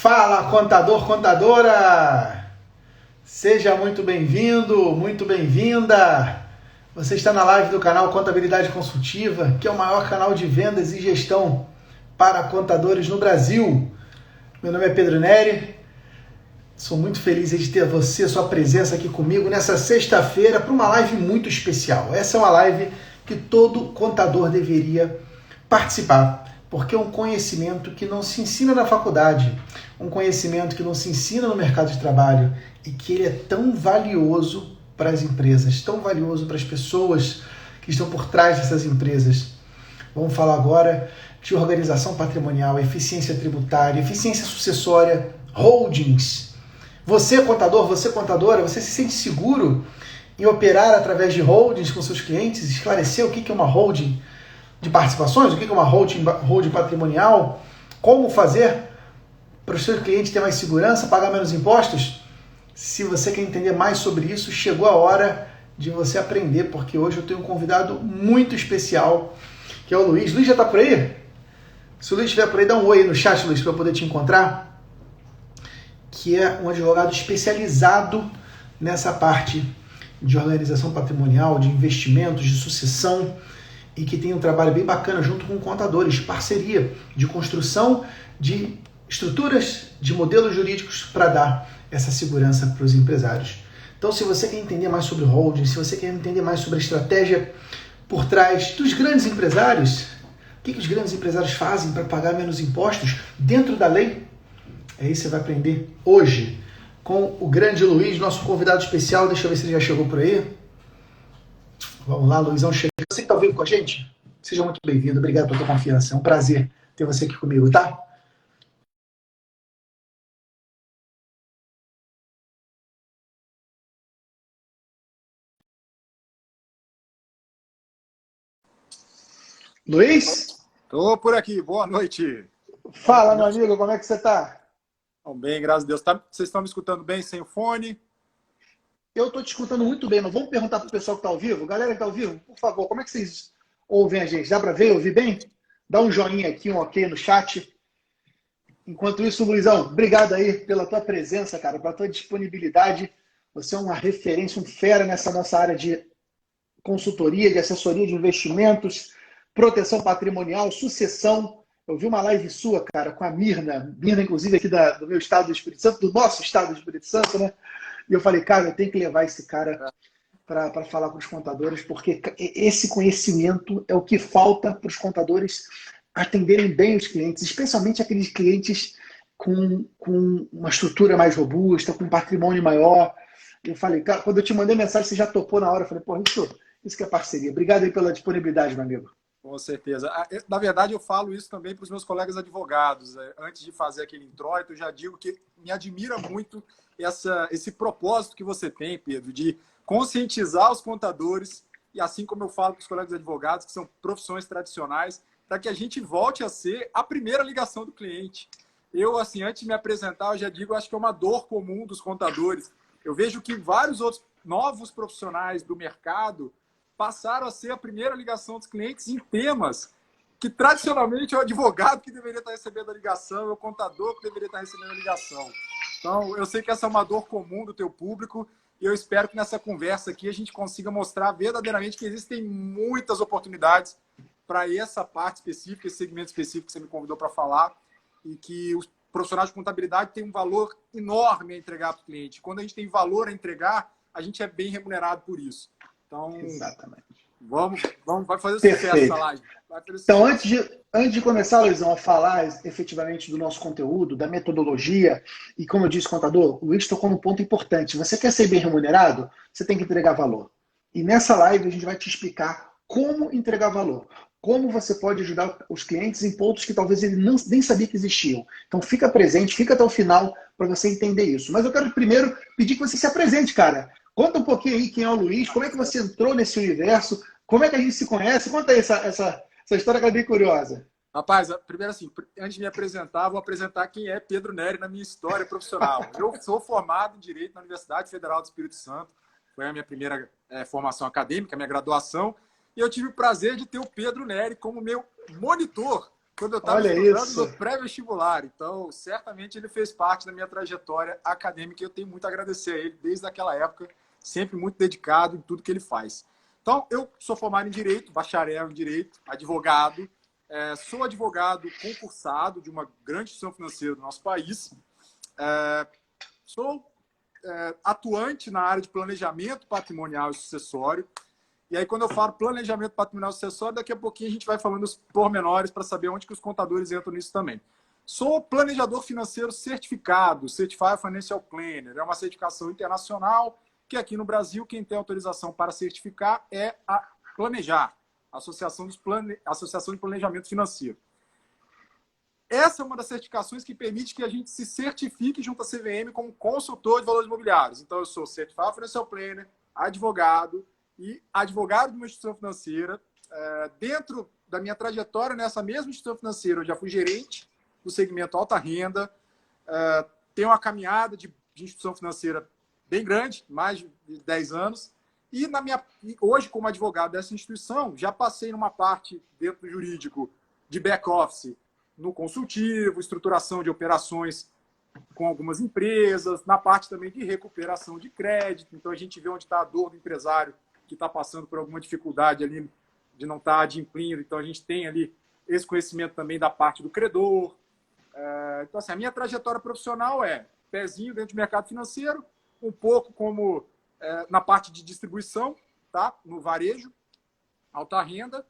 Fala, contador, contadora! Seja muito bem-vindo, muito bem-vinda! Você está na live do canal Contabilidade Consultiva, que é o maior canal de vendas e gestão para contadores no Brasil. Meu nome é Pedro Neri, sou muito feliz de ter você, sua presença aqui comigo nessa sexta-feira para uma live muito especial. Essa é uma live que todo contador deveria participar, porque é um conhecimento que não se ensina na faculdade, um conhecimento que não se ensina no mercado de trabalho e que ele é tão valioso para as empresas, tão valioso para as pessoas que estão por trás dessas empresas. Vamos falar agora de organização patrimonial, eficiência tributária, eficiência sucessória, holdings. Você, contador, você, contadora, você se sente seguro em operar através de holdings com seus clientes, esclarecer o que é uma holding de participações, o que é uma holding patrimonial, como fazer para o seu cliente ter mais segurança, pagar menos impostos? Se você quer entender mais sobre isso, chegou a hora de você aprender, porque hoje eu tenho um convidado muito especial, que é o Luiz. Luiz já está por aí? Se o Luiz estiver por aí, dá um oi aí no chat, Luiz, para eu poder te encontrar. Que é um advogado especializado nessa parte de organização patrimonial, de investimentos, de sucessão, e que tem um trabalho bem bacana junto com contadores, parceria de construção de estruturas, de modelos jurídicos para dar essa segurança para os empresários. Então, se você quer entender mais sobre holding, se você quer entender mais sobre a estratégia por trás dos grandes empresários, o que os grandes empresários fazem para pagar menos impostos dentro da lei, aí você vai aprender hoje com o grande Luiz, nosso convidado especial. Deixa eu ver se ele já chegou por aí. Vamos lá, Luizão, chega. Você que está ao vivo com a gente, seja muito bem-vindo. Obrigado pela tua confiança. É um prazer ter você aqui comigo, tá? Luiz? Estou por aqui, boa noite. Fala, meu amigo, como é que você está? Bem, graças a Deus. Vocês estão me escutando bem sem o fone? Eu estou te escutando muito bem, mas vamos perguntar para o pessoal que está ao vivo. Galera que está ao vivo, por favor, como é que vocês ouvem a gente? Dá para ver, ouvir bem? Dá um joinha aqui, um ok no chat. Enquanto isso, Luizão, obrigado aí pela tua presença, cara, pela tua disponibilidade. Você é uma referência, um fera nessa nossa área de consultoria, de assessoria de investimentos, proteção patrimonial, sucessão. Eu vi uma live sua, cara, com a Mirna, inclusive aqui do meu estado do Espírito Santo, do nosso estado do Espírito Santo, né? E eu falei, cara, eu tenho que levar esse cara para falar com os contadores, porque esse conhecimento é o que falta para os contadores atenderem bem os clientes, especialmente aqueles clientes com uma estrutura mais robusta, com um patrimônio maior. Eu falei, cara, quando eu te mandei mensagem, você já topou na hora. Eu falei, pô, isso que é parceria. Obrigado aí pela disponibilidade, meu amigo. Com certeza. Na verdade, eu falo isso também para os meus colegas advogados. Antes de fazer aquele introito, eu já digo que me admira muito esse propósito que você tem, Pedro, de conscientizar os contadores, e assim como eu falo para os colegas advogados, que são profissões tradicionais, para que a gente volte a ser a primeira ligação do cliente. Eu, assim, antes de me apresentar, eu já digo, acho que é uma dor comum dos contadores. Eu vejo que vários outros novos profissionais do mercado passaram a ser a primeira ligação dos clientes em temas que, tradicionalmente, é o advogado que deveria estar recebendo a ligação, é o contador que deveria estar recebendo a ligação. Então, eu sei que essa é uma dor comum do teu público e eu espero que nessa conversa aqui a gente consiga mostrar verdadeiramente que existem muitas oportunidades para essa parte específica, esse segmento específico que você me convidou para falar, e que os profissionais de contabilidade têm um valor enorme a entregar para o cliente. Quando a gente tem valor a entregar, a gente é bem remunerado por isso. Então, exatamente. Vai fazer sucesso essa live. Então, antes de começar, Luizão, a falar efetivamente do nosso conteúdo, da metodologia, e como eu disse, contador, o Luiz tocou num ponto importante. Você quer ser bem remunerado? Você tem que entregar valor. E nessa live a gente vai te explicar como entregar valor. Como você pode ajudar os clientes em pontos que talvez ele nem sabia que existiam. Então fica presente, fica até o final para você entender isso. Mas eu quero primeiro pedir que você se apresente, cara. Conta um pouquinho aí quem é o Luiz, como é que você entrou nesse universo, como é que a gente se conhece. Conta aí essa história que é bem curiosa. Rapaz, primeiro assim, antes de me apresentar, vou apresentar quem é Pedro Neri na minha história profissional. Eu sou formado em Direito na Universidade Federal do Espírito Santo. Foi a minha primeira formação acadêmica, a minha graduação. E eu tive o prazer de ter o Pedro Neri como meu monitor quando eu estava estudando no pré-vestibular. Então, certamente ele fez parte da minha trajetória acadêmica e eu tenho muito a agradecer a ele desde aquela época, sempre muito dedicado em tudo que ele faz. Então, eu sou formado em Direito, bacharel em Direito, advogado, sou advogado concursado de uma grande instituição financeira do nosso país, sou atuante na área de planejamento patrimonial e sucessório. E aí, quando eu falo planejamento patrimonial e sucessório, daqui a pouquinho a gente vai falando os pormenores para saber onde que os contadores entram nisso também. Sou planejador financeiro certificado, Certified Financial Planner. É uma certificação internacional que aqui no Brasil quem tem autorização para certificar é a Planejar, a Associação de Planejamento Financeiro. Essa é uma das certificações que permite que a gente se certifique junto à CVM como consultor de valores imobiliários. Então, eu sou Certified Financial Planner, advogado e advogado de uma instituição financeira. Dentro da minha trajetória nessa mesma instituição financeira, eu já fui gerente do segmento alta renda, tenho uma caminhada de instituição financeira bem grande, mais de 10 anos, e hoje, como advogado dessa instituição, já passei numa parte dentro do jurídico de back-office, no consultivo, estruturação de operações com algumas empresas, na parte também de recuperação de crédito. Então, a gente vê onde está a dor do empresário que está passando por alguma dificuldade ali de não estar adimplindo. Então, a gente tem ali esse conhecimento também da parte do credor. Então, assim, a minha trajetória profissional é pezinho dentro do mercado financeiro, um pouco como na parte de distribuição, tá? No varejo, alta renda,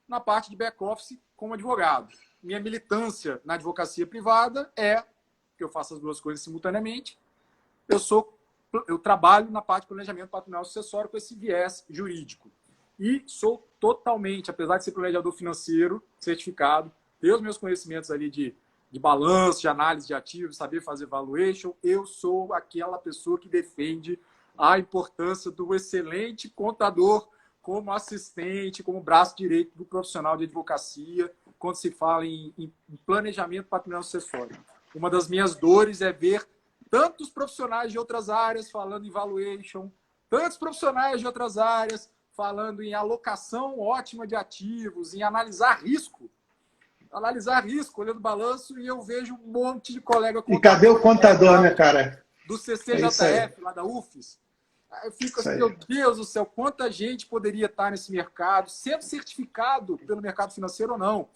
na parte de back-office como advogado. Minha militância na advocacia privada que eu faço as duas coisas simultaneamente, eu trabalho na parte de planejamento patrimonial sucessório com esse viés jurídico. E sou totalmente, apesar de ser planejador financeiro certificado, ter os meus conhecimentos ali de balanço, de análise de ativos, saber fazer valuation, eu sou aquela pessoa que defende a importância do excelente contador como assistente, como braço direito do profissional de advocacia, quando se fala em planejamento patrimonial sucessório. Uma das minhas dores é ver tantos profissionais de outras áreas falando em valuation, tantos profissionais de outras áreas falando em alocação ótima de ativos, em analisar risco, olhando o balanço, e eu vejo um monte de colega contador. E cadê o contador, né, cara? Do CCJF, lá da UFES. Eu fico assim, meu Deus do céu, quanta gente poderia estar nesse mercado, sendo certificado pelo mercado financeiro ou não.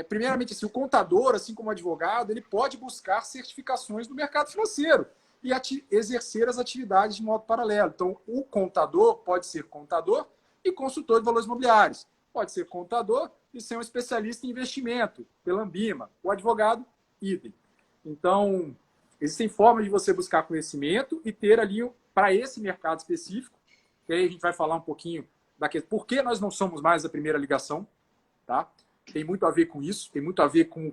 Primeiramente, assim, o contador, assim como o advogado, ele pode buscar certificações no mercado financeiro e exercer as atividades de modo paralelo. Então, o contador pode ser contador e consultor de valores imobiliários. Pode ser contador e ser um especialista em investimento, pela Ambima. O advogado, idem. Então, existem formas de você buscar conhecimento e ter ali, para esse mercado específico, que aí a gente vai falar um pouquinho por que nós não somos mais a primeira ligação, tá? Tem muito a ver com isso, tem muito a ver com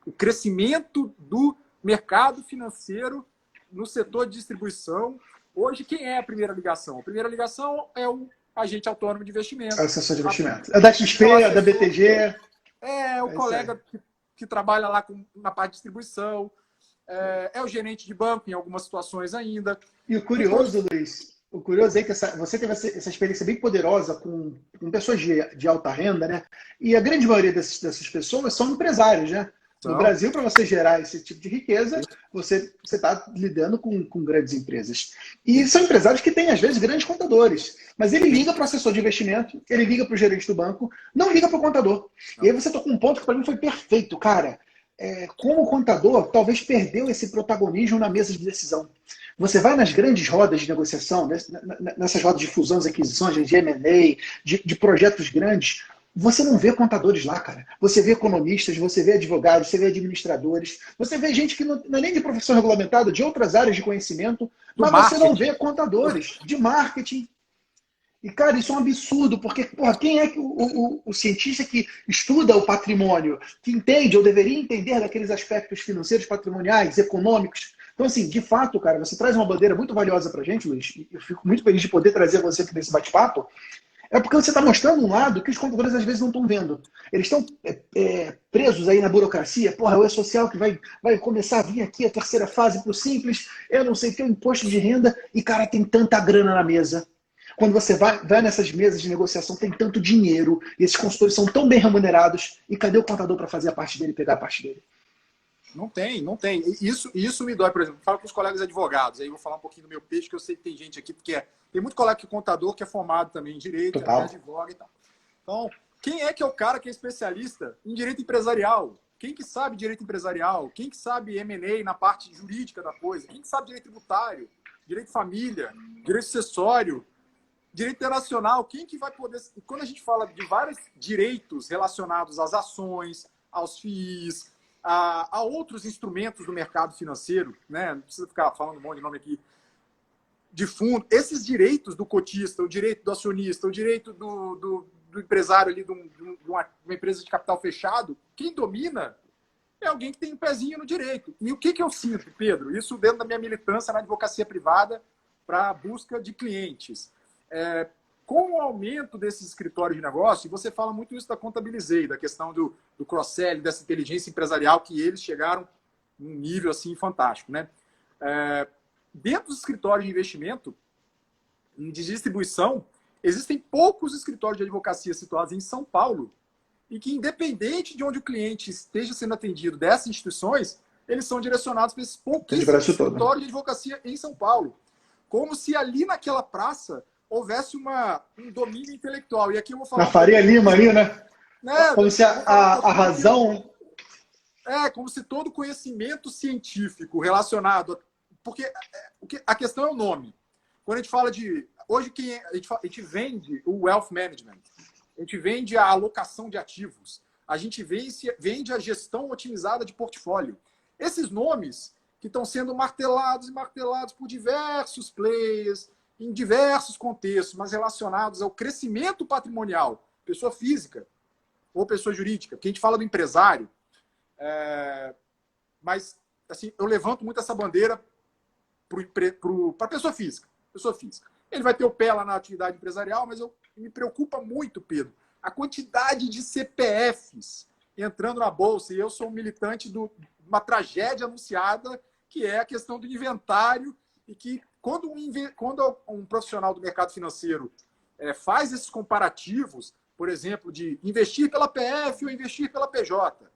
o crescimento do mercado financeiro no setor de distribuição. Hoje, quem é a primeira ligação? A primeira ligação é o agente autônomo de investimento. A assessor de investimento. É da XP, é da BTG. É o colega que trabalha lá na parte de distribuição. É o gerente de banco em algumas situações ainda. E o curioso, Luiz, é que você teve essa experiência bem poderosa com pessoas de alta renda, né? E a grande maioria dessas pessoas são empresários, né? No Brasil, para você gerar esse tipo de riqueza, você está lidando com grandes empresas. E são empresários que têm, às vezes, grandes contadores. Mas ele liga para o assessor de investimento, ele liga para o gerente do banco, não liga para o contador. E aí você tocou um ponto que para mim foi perfeito, cara. Como contador, talvez perdeu esse protagonismo na mesa de decisão. Você vai nas grandes rodas de negociação, nessas rodas de fusões e aquisições, de M&A, de projetos grandes, você não vê contadores lá, cara. Você vê economistas, você vê advogados, você vê administradores, você vê gente que não é nem de profissão regulamentada, de outras áreas de conhecimento, mas você não vê contadores de marketing. E, cara, isso é um absurdo, porque, porra, quem é o cientista que estuda o patrimônio, que entende ou deveria entender daqueles aspectos financeiros, patrimoniais, econômicos? Então, assim, de fato, cara, você traz uma bandeira muito valiosa pra gente, Luiz, e eu fico muito feliz de poder trazer você aqui nesse bate-papo, é porque você está mostrando um lado que os contadores às vezes não estão vendo. Eles estão presos aí na burocracia. Porra, é o E-Social que vai começar a vir aqui a terceira fase para o Simples, eu não sei o que, o imposto de renda, e, cara, tem tanta grana na mesa. quando você vai nessas mesas de negociação, tem tanto dinheiro, e esses consultores são tão bem remunerados, e cadê o contador para fazer a parte dele e pegar a parte dele? Não tem, não tem. Isso me dói, por exemplo. Falo com os colegas advogados, aí eu vou falar um pouquinho do meu peixe, que eu sei que tem gente aqui, porque tem muito colega que é contador, que é formado também em direito, até advoga e tal. Então, quem é que é o cara que é especialista em direito empresarial? Quem que sabe direito empresarial? Quem que sabe M&A na parte jurídica da coisa? Quem que sabe direito tributário? Direito de família? Direito sucessório? Direito internacional? Quem que vai poder... E quando a gente fala de vários direitos relacionados às ações, aos FIIs, a outros instrumentos do mercado financeiro, né? Não precisa ficar falando um monte de nome aqui, de fundo, esses direitos do cotista, o direito do acionista, o direito do empresário ali de uma empresa de capital fechado, quem domina é alguém que tem um pezinho no direito. E o que eu sinto, Pedro? Isso dentro da minha militância na advocacia privada para a busca de clientes. Com o aumento desses escritórios de negócio, e você fala muito isso da Contabilizei, da questão do cross-sell, dessa inteligência empresarial, que eles chegaram num nível assim fantástico, né? Dentro dos escritórios de investimento, de distribuição, existem poucos escritórios de advocacia situados em São Paulo e que, independente de onde o cliente esteja sendo atendido dessas instituições, eles são direcionados para esses pouquíssimos escritórios de advocacia em São Paulo. Como se ali naquela praça houvesse um domínio intelectual. E aqui eu vou falar... Na Faria Lima ali, né? Como se a razão... como se todo conhecimento científico relacionado... Porque a questão é o nome. Quando a gente fala de... Hoje a gente vende o wealth management, a gente vende a alocação de ativos, a gente vende a gestão otimizada de portfólio. Esses nomes que estão sendo martelados e martelados por diversos players, em diversos contextos, mas relacionados ao crescimento patrimonial, pessoa física ou pessoa jurídica, porque a gente fala do empresário, mas assim, eu levanto muito essa bandeira para a pessoa física. Ele vai ter o pé lá na atividade empresarial, mas me preocupa muito, Pedro, a quantidade de CPFs entrando na bolsa. E eu sou um militante de uma tragédia anunciada, que é a questão do inventário, e que quando um profissional do mercado financeiro faz esses comparativos, por exemplo, de investir pela PF ou investir pela PJ,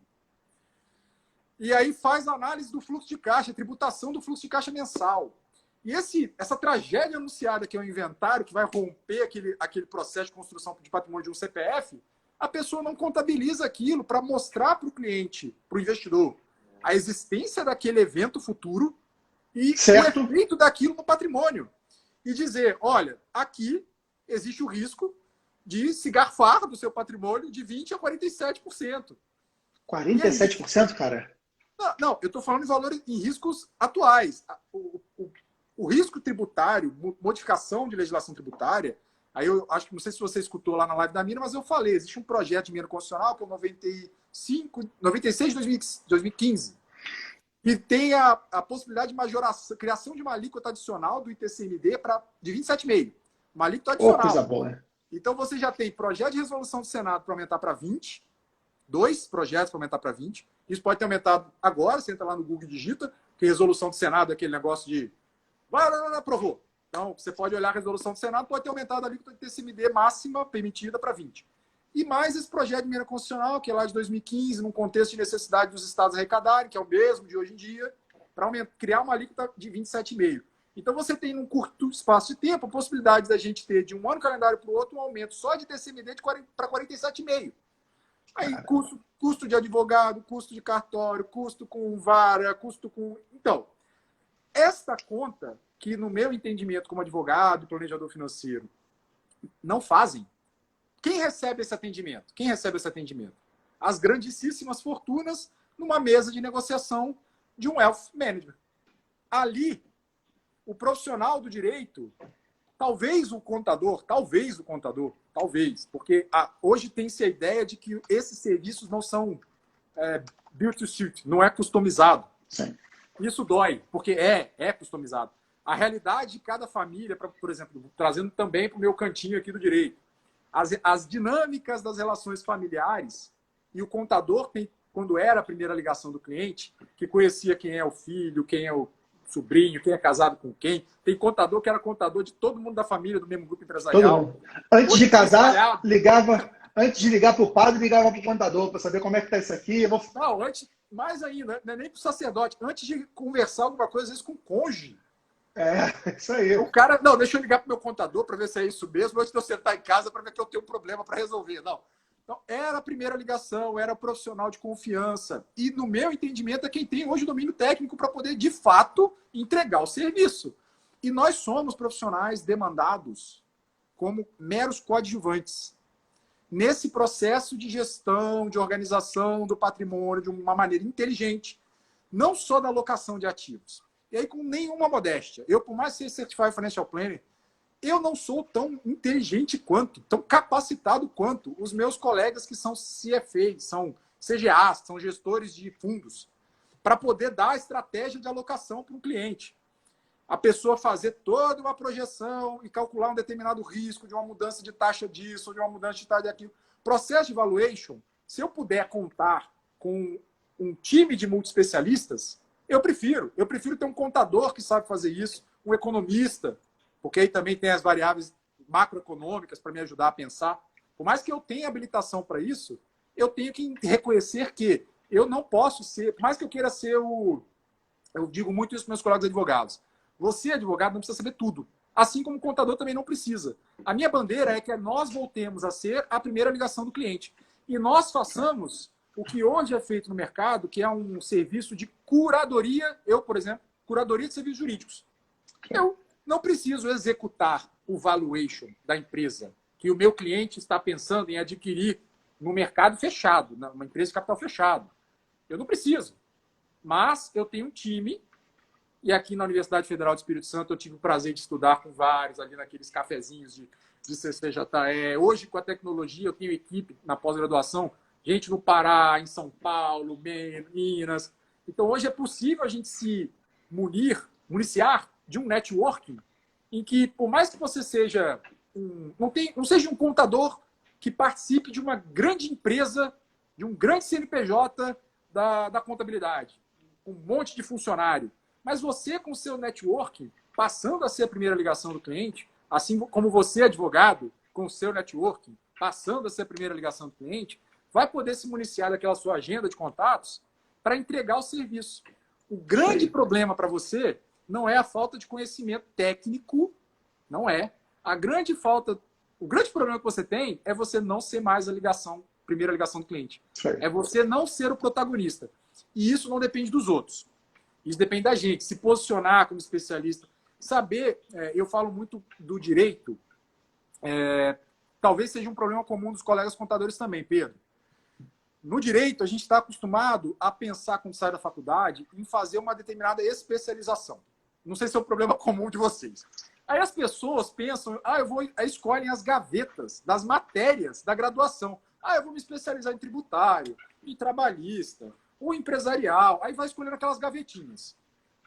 e aí faz a análise do fluxo de caixa, tributação do fluxo de caixa mensal. E essa tragédia anunciada, que é o inventário, que vai romper aquele processo de construção de patrimônio de um CPF, a pessoa não contabiliza aquilo para mostrar para o cliente, para o investidor, a existência daquele evento futuro e o efeito daquilo no patrimônio. E dizer, olha, aqui existe o risco de se garfar do seu patrimônio de 20% a 47%. 47%, cara? Não, eu estou falando em valores, em riscos atuais. O risco tributário, modificação de legislação tributária, aí eu acho que, não sei se você escutou lá na live da Mina, mas eu falei, existe um projeto de emenda constitucional, que é o 96 de 2015, que tem a possibilidade de majoração, criação de uma alíquota adicional do ITCMD de 27,5%. Uma alíquota adicional. Coisa boa. Então você já tem projeto de resolução do Senado para aumentar para 20%, 2 projetos para aumentar para 20%. Isso pode ter aumentado agora, você entra lá no Google e digita, que resolução do Senado é aquele negócio de... aprovou. Então, você pode olhar a resolução do Senado, pode ter aumentado a alíquota de TCMD máxima permitida para 20%. E mais esse projeto de emenda constitucional, que é lá de 2015, num contexto de necessidade dos estados arrecadarem, que é o mesmo de hoje em dia, para criar uma alíquota de 27,5%. Então, você tem, num curto espaço de tempo, a possibilidade da gente ter, de um ano calendário para o outro, um aumento só de TCMD para 47,5%. Aí, custo de advogado, custo de cartório, custo com vara, custo com... Então, esta conta, que no meu entendimento como advogado, planejador financeiro, não fazem, quem recebe esse atendimento? As grandíssimas fortunas numa mesa de negociação de um wealth management. Ali, o profissional do direito, talvez o contador, porque hoje tem-se a ideia de que esses serviços não são built to suit, não é customizado. Sim. Isso dói, porque é customizado. A realidade de cada família, por exemplo, trazendo também para o meu cantinho aqui do direito, as dinâmicas das relações familiares, e o contador tem, quando era a primeira ligação do cliente, que conhecia quem é o filho, quem é o sobrinho, quem é casado com quem. Tem contador que era contador de todo mundo da família, do mesmo grupo Todo empresarial. mundo. Antes Hoje de tá casar, espalhado. antes de ligar para o padre, ligava para o contador para saber como é que está isso aqui. Não, antes, mais ainda, não é nem para o sacerdote. Antes de conversar alguma coisa, às vezes com o cônjuge. Isso aí. O cara, não, deixa eu ligar para o meu contador para ver se é isso mesmo, antes de eu sentar em casa para ver que eu tenho um problema para resolver. Não. Então, era a primeira ligação, era profissional de confiança. E, no meu entendimento, é quem tem hoje o domínio técnico para poder, de fato, entregar o serviço. E nós somos profissionais demandados como meros coadjuvantes nesse processo de gestão, de organização do patrimônio de uma maneira inteligente, não só da alocação de ativos. E aí, com nenhuma modéstia. Eu, por mais ser Certified Financial Planner, eu não sou tão inteligente quanto, tão capacitado quanto os meus colegas que são CFAs, são CGAs, são gestores de fundos, para poder dar a estratégia de alocação para um cliente. A pessoa fazer toda uma projeção e calcular um determinado risco de uma mudança de taxa disso, ou de uma mudança de taxa daquilo. Processo de valuation, se eu puder contar com um time de multiespecialistas, eu prefiro. Eu prefiro ter um contador que sabe fazer isso, um economista, porque aí também tem as variáveis macroeconômicas para me ajudar a pensar. Por mais que eu tenha habilitação para isso, eu tenho que reconhecer que eu não posso ser, por mais que eu queira ser o... Eu digo muito isso para meus colegas advogados. Você, advogado, não precisa saber tudo. Assim como o contador também não precisa. A minha bandeira é que nós voltemos a ser a primeira ligação do cliente. E nós façamos o que hoje é feito no mercado, que é um serviço de curadoria. Eu, por exemplo, curadoria de serviços jurídicos. Eu não preciso executar o valuation da empresa que o meu cliente está pensando em adquirir no mercado fechado, numa empresa de capital fechado. Eu não preciso. Mas eu tenho um time, e aqui na Universidade Federal do Espírito Santo eu tive o prazer de estudar com vários ali naqueles cafezinhos de CCJE. Hoje, com a tecnologia, eu tenho equipe na pós-graduação, gente no Pará, em São Paulo, Minas. Então, hoje é possível a gente se municiar de um networking em que, por mais que você seja não seja um contador que participe de uma grande empresa, de um grande CNPJ da contabilidade, com um monte de funcionário, mas você, com o seu networking, passando a ser a primeira ligação do cliente, assim como você, advogado, com o seu networking, passando a ser a primeira ligação do cliente, vai poder se municiar daquela sua agenda de contatos para entregar o serviço. O grande problema para você não é a falta de conhecimento técnico, não é. O grande problema que você tem é você não ser mais a primeira ligação do cliente. É você não ser o protagonista. E isso não depende dos outros. Isso depende da gente, se posicionar como especialista. Saber, eu falo muito do direito, talvez seja um problema comum dos colegas contadores também, Pedro. No direito, a gente está acostumado a pensar, quando sai da faculdade, em fazer uma determinada especialização. Não sei se é um problema comum de vocês. Aí as pessoas pensam, escolhem as gavetas das matérias da graduação. Eu vou me especializar em tributário, em trabalhista, ou empresarial. Aí vai escolhendo aquelas gavetinhas.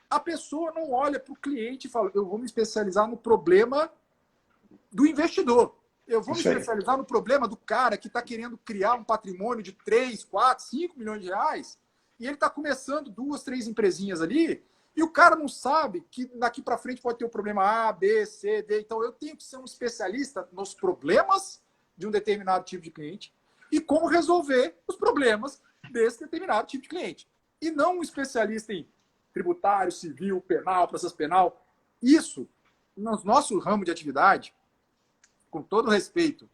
A pessoa não olha para o cliente e fala, eu vou me especializar no problema do investidor. Eu vou me especializar no problema do cara que está querendo criar um patrimônio de 3, 4, 5 milhões de reais e ele está começando 2, 3 empresinhas ali e o cara não sabe que daqui para frente pode ter o problema A, B, C, D. Então, eu tenho que ser um especialista nos problemas de um determinado tipo de cliente e como resolver os problemas desse determinado tipo de cliente. E não um especialista em tributário, civil, penal, processo penal. Isso, no nosso ramo de atividade, com todo respeito,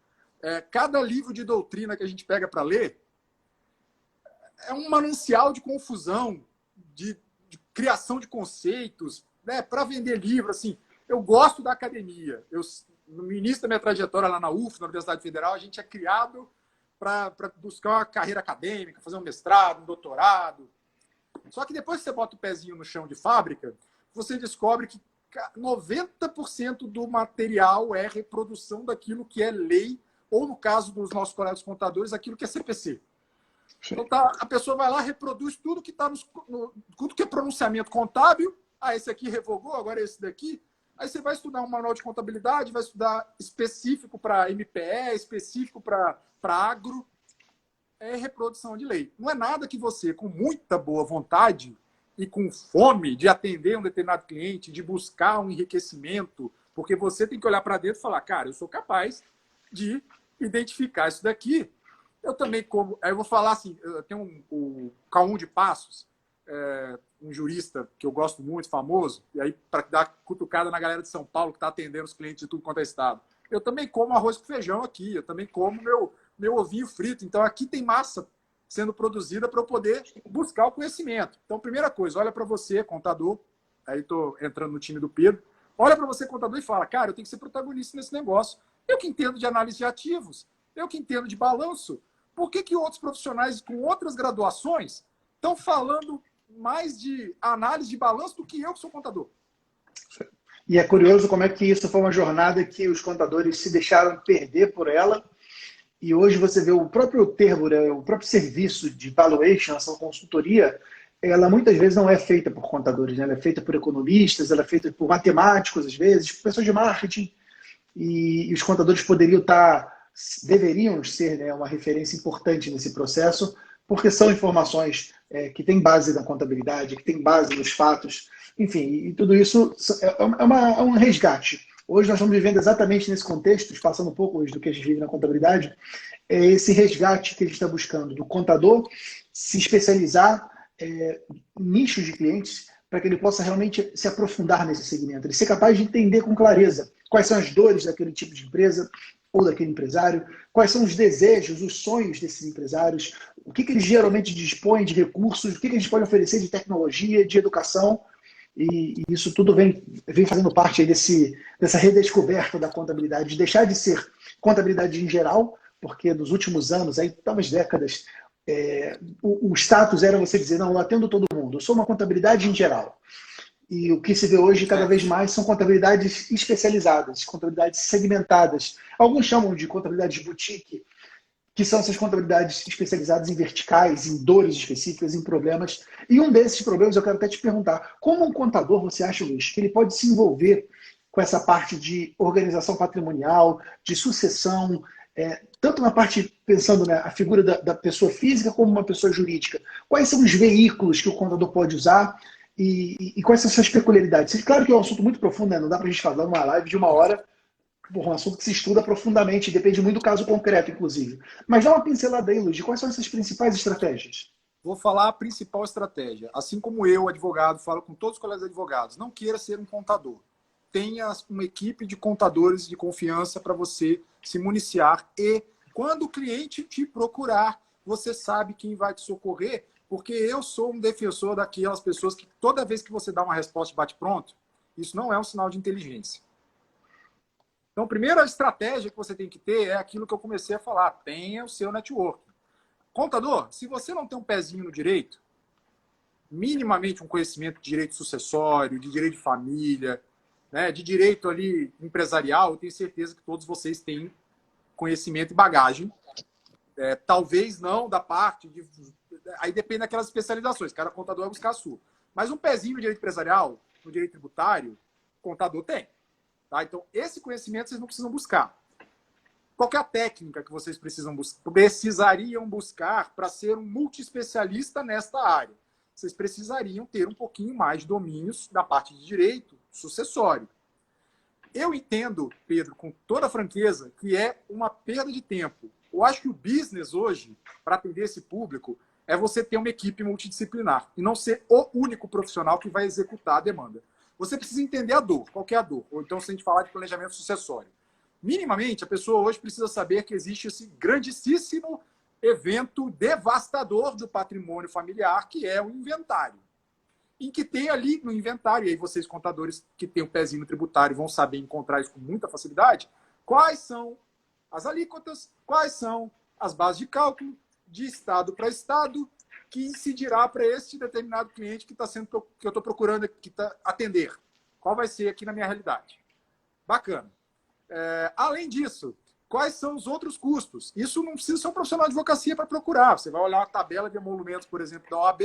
cada livro de doutrina que a gente pega para ler é um manancial de confusão, de criação de conceitos, né, para vender livro. Assim, eu gosto da academia. No início da minha trajetória lá na UF, na Universidade Federal, a gente é criado para buscar uma carreira acadêmica, fazer um mestrado, um doutorado. Só que depois que você bota o pezinho no chão de fábrica, você descobre que 90% do material é reprodução daquilo que é lei, ou no caso dos nossos colegas contadores, aquilo que é CPC. Então a pessoa vai lá, reproduz tudo que está tudo que é pronunciamento contábil. Esse aqui revogou, agora esse daqui. Aí você vai estudar um manual de contabilidade, vai estudar específico para MPE, específico para agro. É reprodução de lei. Não é nada que você, com muita boa vontade, e com fome de atender um determinado cliente, de buscar um enriquecimento, porque você tem que olhar para dentro e falar, cara, eu sou capaz de identificar isso daqui. Eu também como... Aí eu vou falar assim, eu tenho o Caum de Passos, um jurista que eu gosto muito, famoso, e aí para dar cutucada na galera de São Paulo que está atendendo os clientes de tudo quanto é estado. Eu também como arroz com feijão aqui, eu também como meu ovinho frito. Então aqui tem massa sendo produzida para eu poder buscar o conhecimento. Então, primeira coisa, olha para você, contador, aí estou entrando no time do Pedro, olha para você, contador, e fala, cara, eu tenho que ser protagonista nesse negócio. Eu que entendo de análise de ativos, eu que entendo de balanço. Por que outros profissionais com outras graduações estão falando mais de análise de balanço do que eu sou contador? E é curioso como é que isso foi uma jornada que os contadores se deixaram perder por ela. E hoje você vê o próprio termo, né, o próprio serviço de valuation, essa consultoria, ela muitas vezes não é feita por contadores, né? Ela é feita por economistas, ela é feita por matemáticos, às vezes, por pessoas de marketing. E os contadores deveriam ser, né, uma referência importante nesse processo, porque são informações que têm base na contabilidade, que têm base nos fatos. Enfim, e tudo isso é um resgate. Hoje nós estamos vivendo exatamente nesse contexto, passando um pouco hoje do que a gente vive na contabilidade, é esse resgate que a gente está buscando do contador se especializar em nichos de clientes para que ele possa realmente se aprofundar nesse segmento, ele ser capaz de entender com clareza quais são as dores daquele tipo de empresa ou daquele empresário, quais são os desejos, os sonhos desses empresários, o que eles geralmente dispõem de recursos, o que a gente pode oferecer de tecnologia, de educação. E isso tudo vem fazendo parte aí dessa redescoberta da contabilidade, de deixar de ser contabilidade em geral, porque nos últimos anos, aí, talvez décadas, o status era você dizer, não, eu atendo todo mundo, eu sou uma contabilidade em geral. E o que se vê hoje, cada vez mais, são contabilidades especializadas, contabilidades segmentadas. Alguns chamam de contabilidade boutique, que são essas contabilidades especializadas em verticais, em dores específicas, em problemas. E um desses problemas, eu quero até te perguntar, como um contador, você acha, Luiz, que ele pode se envolver com essa parte de organização patrimonial, de sucessão, tanto na parte, pensando na figura da pessoa física como uma pessoa jurídica? Quais são os veículos que o contador pode usar e quais são suas peculiaridades? Claro que é um assunto muito profundo, né? Não dá para a gente falar numa live de 1 hora, um assunto que se estuda profundamente, depende muito do caso concreto, inclusive. Mas dá uma pincelada aí, Luiz, de quais são essas principais estratégias? Vou falar a principal estratégia. Assim como eu, advogado, falo com todos os colegas advogados, não queira ser um contador. Tenha uma equipe de contadores de confiança para você se municiar e, quando o cliente te procurar, você sabe quem vai te socorrer, porque eu sou um defensor daquelas pessoas que toda vez que você dá uma resposta bate-pronto, isso não é um sinal de inteligência. Então, a primeira estratégia que você tem que ter é aquilo que eu comecei a falar. Tenha o seu network. Contador, se você não tem um pezinho no direito, minimamente um conhecimento de direito sucessório, de direito de família, né, de direito ali empresarial, eu tenho certeza que todos vocês têm conhecimento e bagagem. Talvez não da parte de... Aí depende daquelas especializações. Cada contador vai buscar a sua. Mas um pezinho no direito empresarial, no direito tributário, o contador tem. Tá? Então, esse conhecimento vocês não precisam buscar. Qual que é a técnica que vocês precisariam buscar para ser um multiespecialista nesta área? Vocês precisariam ter um pouquinho mais de domínios da parte de direito sucessório. Eu entendo, Pedro, com toda a franqueza, que é uma perda de tempo. Eu acho que o business hoje, para atender esse público, é você ter uma equipe multidisciplinar e não ser o único profissional que vai executar a demanda. Você precisa entender a dor. Qual que é a dor? Ou então, se a gente falar de planejamento sucessório. Minimamente, a pessoa hoje precisa saber que existe esse grandíssimo evento devastador do patrimônio familiar, que é o inventário. Em que tem ali no inventário, e aí vocês, contadores que têm o pezinho no tributário, vão saber encontrar isso com muita facilidade, quais são as alíquotas, quais são as bases de cálculo de estado para estado, que incidirá para este determinado cliente que eu estou procurando atender. Qual vai ser aqui na minha realidade? Bacana. Além disso, quais são os outros custos? Isso não precisa ser um profissional de advocacia para procurar. Você vai olhar a tabela de emolumentos, por exemplo, da OAB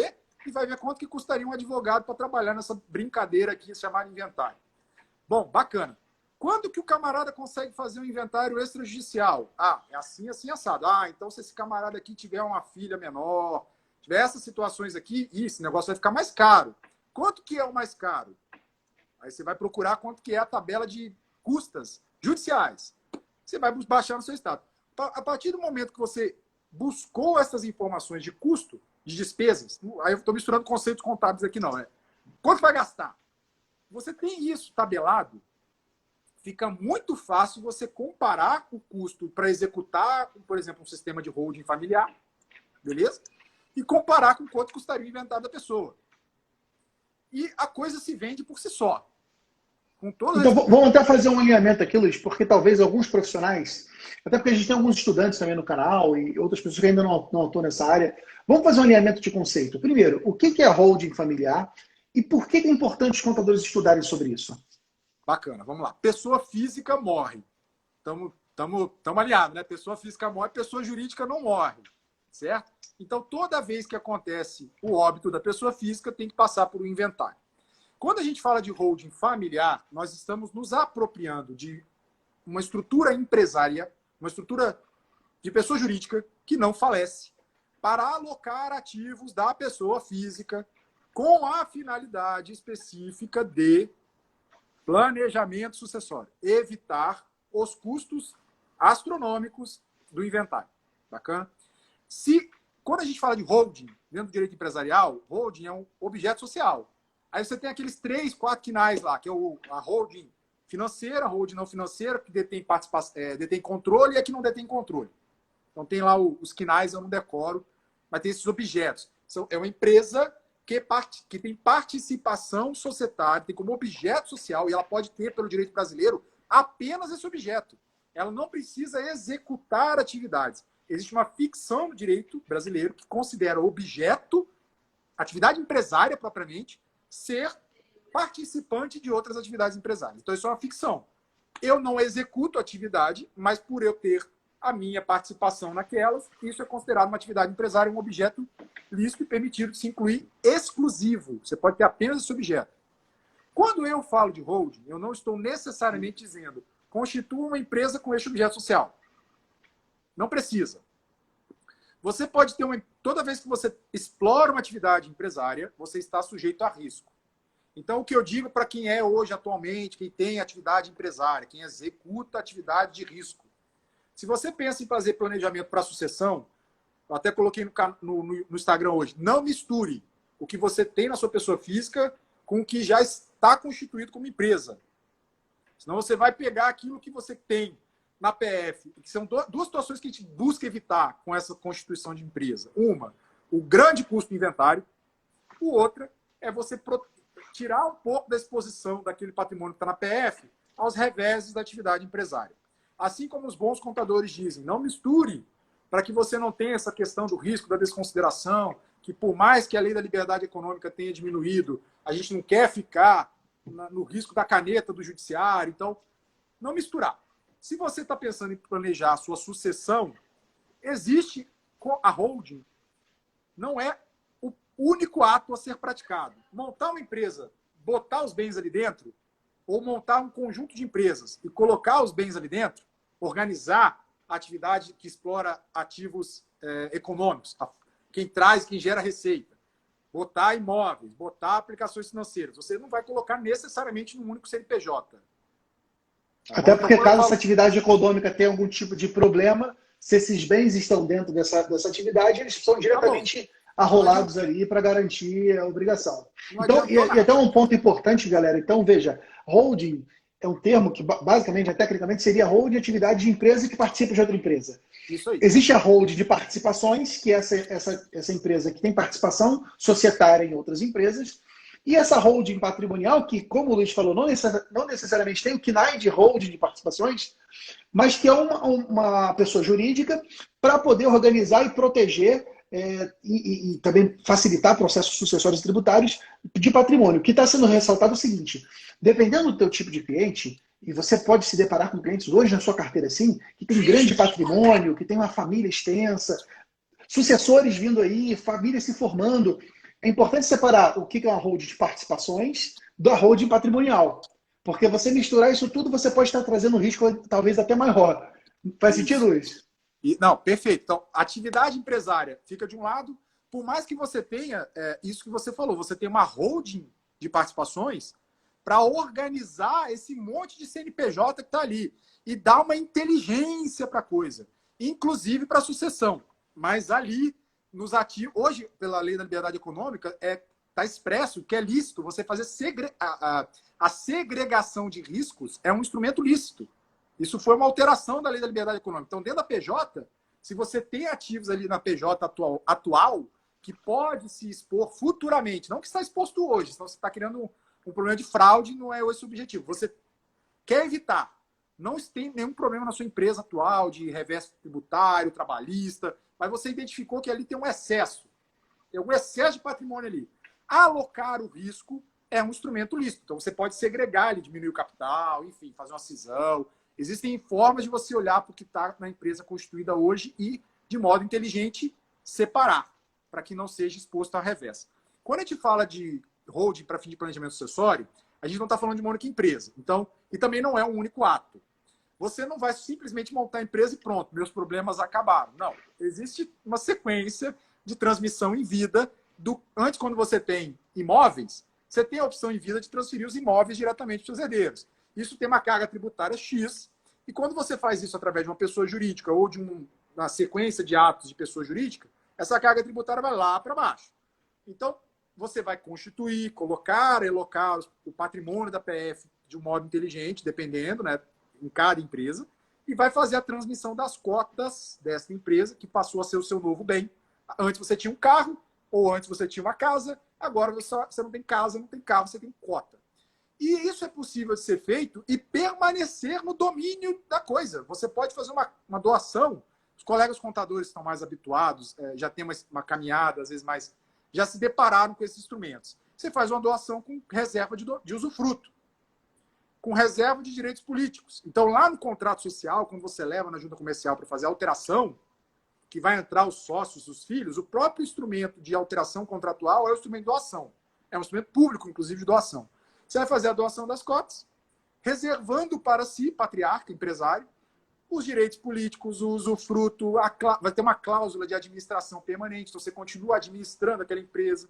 e vai ver quanto que custaria um advogado para trabalhar nessa brincadeira aqui chamada inventário. Bom, bacana. Quando que o camarada consegue fazer um inventário extrajudicial? É assim, assim, assado. Então se esse camarada aqui tiver uma filha menor, tiver essas situações aqui, esse negócio vai ficar mais caro. Quanto que é o mais caro? Aí você vai procurar quanto que é a tabela de custas judiciais. Você vai baixar no seu estado. A partir do momento que você buscou essas informações de custo, de despesas, aí eu estou misturando conceitos contábeis aqui não, né? Quanto vai gastar? Você tem isso tabelado, fica muito fácil você comparar o custo para executar, por exemplo, um sistema de holding familiar, beleza? E comparar com quanto custaria o inventário da pessoa. E a coisa se vende por si só. Então, vamos até fazer um alinhamento aqui, Luiz, porque talvez alguns profissionais, até porque a gente tem alguns estudantes também no canal e outras pessoas que ainda não estão nessa área, vamos fazer um alinhamento de conceito. Primeiro, o que é holding familiar e por que é importante os contadores estudarem sobre isso? Bacana, vamos lá. Pessoa física morre. Estamos alinhados, né? Pessoa física morre, pessoa jurídica não morre, certo? Então, toda vez que acontece o óbito da pessoa física, tem que passar por um inventário. Quando a gente fala de holding familiar, nós estamos nos apropriando de uma estrutura empresária, uma estrutura de pessoa jurídica que não falece, para alocar ativos da pessoa física com a finalidade específica de planejamento sucessório. Evitar os custos astronômicos do inventário. Bacana? Quando a gente fala de holding, dentro do direito empresarial, holding é um objeto social. Aí você tem aqueles 3, 4 quinais lá, que é a holding financeira, a holding não financeira, que detém controle e a que não detém controle. Então tem lá os quinais, eu não decoro, mas tem esses objetos. É uma empresa que tem participação societária, tem como objeto social, e ela pode ter, pelo direito brasileiro, apenas esse objeto. Ela não precisa executar atividades. Existe uma ficção no direito brasileiro que considera objeto, atividade empresária propriamente, ser participante de outras atividades empresárias. Então, isso é uma ficção. Eu não executo atividade, mas por eu ter a minha participação naquelas, isso é considerado uma atividade empresária, um objeto lícito e permitido de se incluir exclusivo. Você pode ter apenas esse objeto. Quando eu falo de holding, eu não estou necessariamente dizendo constitua uma empresa com este objeto social. Não precisa. Você pode ter toda vez que você explora uma atividade empresária, você está sujeito a risco. Então, o que eu digo para quem é hoje, atualmente, quem tem atividade empresária, quem executa atividade de risco. Se você pensa em fazer planejamento para sucessão, eu até coloquei no Instagram hoje, não misture o que você tem na sua pessoa física com o que já está constituído como empresa. Senão você vai pegar aquilo que você tem na PF, que são duas situações que a gente busca evitar com essa constituição de empresa. Uma, o grande custo do inventário. O outra é você tirar um pouco da exposição daquele patrimônio que está na PF aos reveses da atividade empresária. Assim como os bons contadores dizem, não misture para que você não tenha essa questão do risco, da desconsideração, que por mais que a lei da liberdade econômica tenha diminuído, a gente não quer ficar no risco da caneta do judiciário. Então, não misturar. Se você está pensando em planejar a sua sucessão, existe a holding, não é o único ato a ser praticado. Montar uma empresa, botar os bens ali dentro, ou montar um conjunto de empresas e colocar os bens ali dentro, organizar a atividade que explora ativos econômicos, quem gera receita, botar imóveis, botar aplicações financeiras. Você não vai colocar necessariamente num único CNPJ. Até porque caso essa atividade econômica tenha algum tipo de problema, se esses bens estão dentro dessa atividade, eles são diretamente arrolados ali para garantir a obrigação. Então, e até um ponto importante, galera. Então, veja, holding é um termo que, basicamente, tecnicamente, seria holding atividade de empresa que participa de outra empresa. Isso aí. Existe a holding de participações, que é essa empresa que tem participação societária em outras empresas. E essa holding patrimonial, que, como o Luiz falou, não necessariamente tem o KNAI de holding de participações, mas que é uma pessoa jurídica para poder organizar e proteger e também facilitar processos sucessórios tributários de patrimônio. O que está sendo ressaltado é o seguinte, dependendo do teu tipo de cliente, e você pode se deparar com clientes hoje na sua carteira assim, que tem grande patrimônio, que tem uma família extensa, sucessores vindo aí, família se formando. É importante separar o que é uma holding de participações da holding patrimonial. Porque você misturar isso tudo, você pode estar trazendo um risco talvez até maior. Faz sentido, Luiz? Não, perfeito. Então, atividade empresária fica de um lado, por mais que você tenha isso que você falou, você tem uma holding de participações para organizar esse monte de CNPJ que está ali e dar uma inteligência para a coisa, inclusive para a sucessão. Mas ali, nos ativos, hoje, pela lei da liberdade econômica, está expresso que é lícito você fazer a segregação de riscos é um instrumento lícito. Isso foi uma alteração da lei da liberdade econômica. Então, dentro da PJ, se você tem ativos ali na PJ atual que pode se expor futuramente, não que está exposto hoje, senão você está criando um problema de fraude, não é esse o objetivo. Você quer evitar, não tem nenhum problema na sua empresa atual de revés tributário, trabalhista, mas você identificou que ali tem um excesso de patrimônio ali. Alocar o risco é um instrumento lícito. Então, você pode segregar ele, diminuir o capital, enfim, fazer uma cisão. Existem formas de você olhar para o que está na empresa constituída hoje e, de modo inteligente, separar, para que não seja exposto a revés. Quando a gente fala de holding para fim de planejamento sucessório, a gente não está falando de uma única empresa. Então, e também não é um único ato. Você não vai simplesmente montar a empresa e pronto, meus problemas acabaram. Não. Existe uma sequência de transmissão em vida. Antes, quando você tem imóveis, você tem a opção em vida de transferir os imóveis diretamente para os seus herdeiros. Isso tem uma carga tributária X. E quando você faz isso através de uma pessoa jurídica ou de uma sequência de atos de pessoa jurídica, essa carga tributária vai lá para baixo. Então, você vai constituir, colocar, elocar o patrimônio da PF de um modo inteligente, dependendo, né, em cada empresa, e vai fazer a transmissão das cotas dessa empresa, que passou a ser o seu novo bem. Antes você tinha um carro, ou antes você tinha uma casa, agora você não tem casa, não tem carro, você tem cota. E isso é possível de ser feito e permanecer no domínio da coisa. Você pode fazer uma doação. Os colegas contadores estão mais habituados, já têm uma caminhada, às vezes mais... já se depararam com esses instrumentos. Você faz uma doação com reserva de usufruto, com reserva de direitos políticos. Então, lá no contrato social, quando você leva na junta comercial para fazer a alteração, que vai entrar os sócios, os filhos, o próprio instrumento de alteração contratual é o instrumento de doação. É um instrumento público, inclusive, de doação. Você vai fazer a doação das cotas, reservando para si, patriarca, empresário, os direitos políticos, o usufruto, vai ter uma cláusula de administração permanente, então você continua administrando aquela empresa.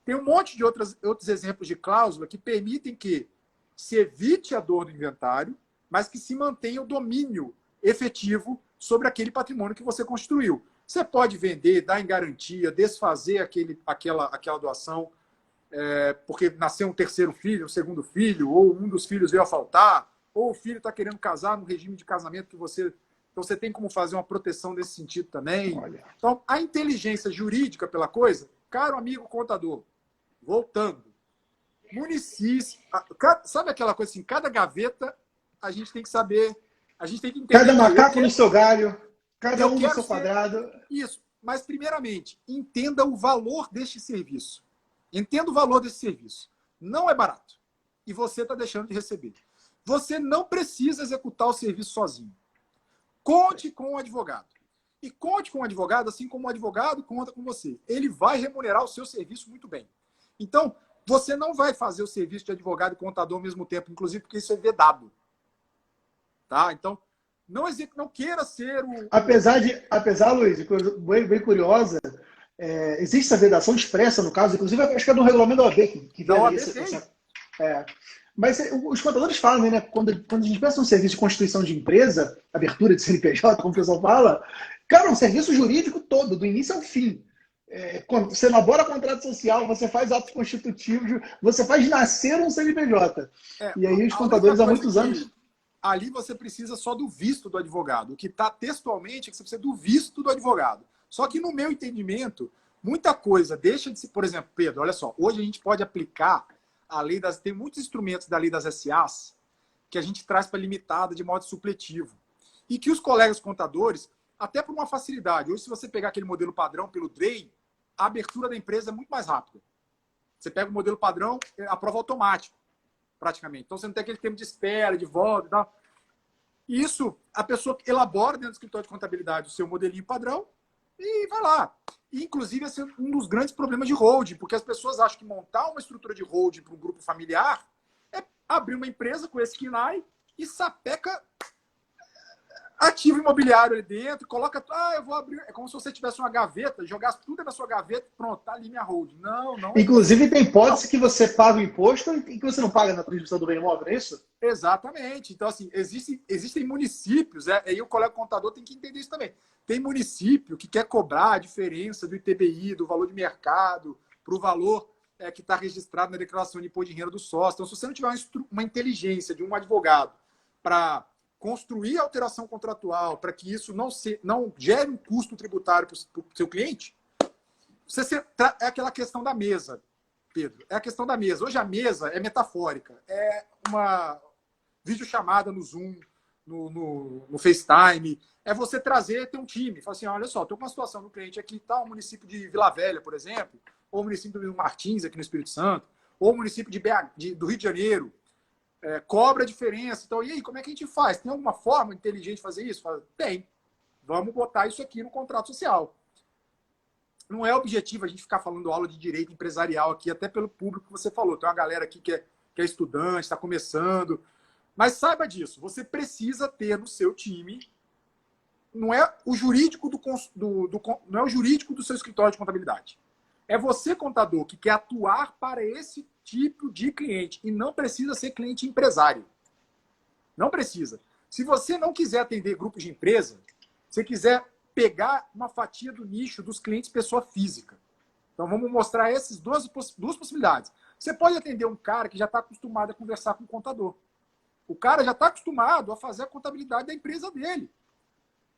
Tem um monte de outros exemplos de cláusula que permitem que se evite a dor do inventário, mas que se mantenha o domínio efetivo sobre aquele patrimônio que você construiu. Você pode vender, dar em garantia, desfazer aquela doação, porque nasceu um terceiro filho, um segundo filho, ou um dos filhos veio a faltar, ou o filho está querendo casar no regime de casamento que você... Então, você tem como fazer uma proteção nesse sentido também. Olha. Então, a inteligência jurídica pela coisa, caro amigo contador, voltando, municis... Sabe aquela coisa assim, cada gaveta a gente tem que saber, a gente tem que entender... Cada macaco no seu galho, cada um no seu quadrado. Isso. Mas, primeiramente, entenda o valor deste serviço. Entenda o valor desse serviço. Não é barato. E você está deixando de receber. Você não precisa executar o serviço sozinho. Conte com um advogado. E conte com um advogado, assim como o advogado conta com você. Ele vai remunerar o seu serviço muito bem. Então, você não vai fazer o serviço de advogado e contador ao mesmo tempo, inclusive porque isso é vedado. Tá? Então, não queira ser o... Apesar, Luiz, coisa bem curiosa, existe essa vedação expressa, no caso, inclusive, acho que é no regulamento da OAB que veda isso. Mas os contadores falam, né? Quando a gente pensa num serviço de constituição de empresa, abertura de CNPJ, como o pessoal fala, cara, é um serviço jurídico todo, do início ao fim. Quando você elabora contrato social, você faz atos constitutivos, você faz nascer um CNPJ. E aí os contadores há muitos anos... Ali você precisa só do visto do advogado. O que está textualmente é que você precisa do visto do advogado. Só que no meu entendimento, muita coisa deixa de se... Por exemplo, Pedro, olha só, hoje a gente pode aplicar a lei das... Tem muitos instrumentos da lei das SAs que a gente traz para limitada de modo supletivo. E que os colegas contadores, até por uma facilidade, hoje se você pegar aquele modelo padrão pelo DREI, a abertura da empresa é muito mais rápida. Você pega o modelo padrão, aprova automático, praticamente. Então você não tem aquele tempo de espera, de volta e tal. E isso, a pessoa elabora dentro do escritório de contabilidade o seu modelinho padrão e vai lá. E, inclusive, esse é um dos grandes problemas de holding, porque as pessoas acham que montar uma estrutura de holding para um grupo familiar é abrir uma empresa com esse KINAI e sapeca ativo imobiliário ali dentro, coloca, eu vou abrir, é como se você tivesse uma gaveta, jogasse tudo na sua gaveta, pronto, tá ali minha holding. Não, não é isso. Inclusive, tem Não, hipótese que você paga o imposto e que você não paga na transmissão do bem imóvel, não é isso? exatamente. Então, assim, existem municípios, aí o colega contador tem que entender isso também. Tem município que quer cobrar a diferença do ITBI, do valor de mercado, para o valor que está registrado na declaração de imposto de renda do sócio. Então, se você não tiver uma inteligência de um advogado para construir a alteração contratual, para que isso não gere um custo tributário para o seu cliente, é aquela questão da mesa, Pedro. É a questão da mesa. Hoje a mesa é metafórica. É uma videochamada no Zoom, no FaceTime. É você ter um time. Fala assim, olha só, estou com uma situação do cliente aqui, tá, o município de Vila Velha, por exemplo, ou o município do Martins, aqui no Espírito Santo, ou o município do Rio de Janeiro, cobra a diferença. Então, e aí, como é que a gente faz? Tem alguma forma inteligente de fazer isso? Fala, tem. Vamos botar isso aqui no contrato social. Não é objetivo a gente ficar falando aula de direito empresarial aqui, até pelo público que você falou. Tem uma galera aqui que é estudante, está começando. Mas saiba disso, você precisa ter no seu time, não é o jurídico não é o jurídico do seu escritório de contabilidade. É você, contador, que quer atuar para esse tipo de cliente e não precisa ser cliente empresário. Não precisa. Se você não quiser atender grupos de empresa, se quiser pegar uma fatia do nicho dos clientes pessoa física. Então vamos mostrar essas duas possibilidades. Você pode atender um cara que já está acostumado a conversar com o contador. O cara já está acostumado a fazer a contabilidade da empresa dele.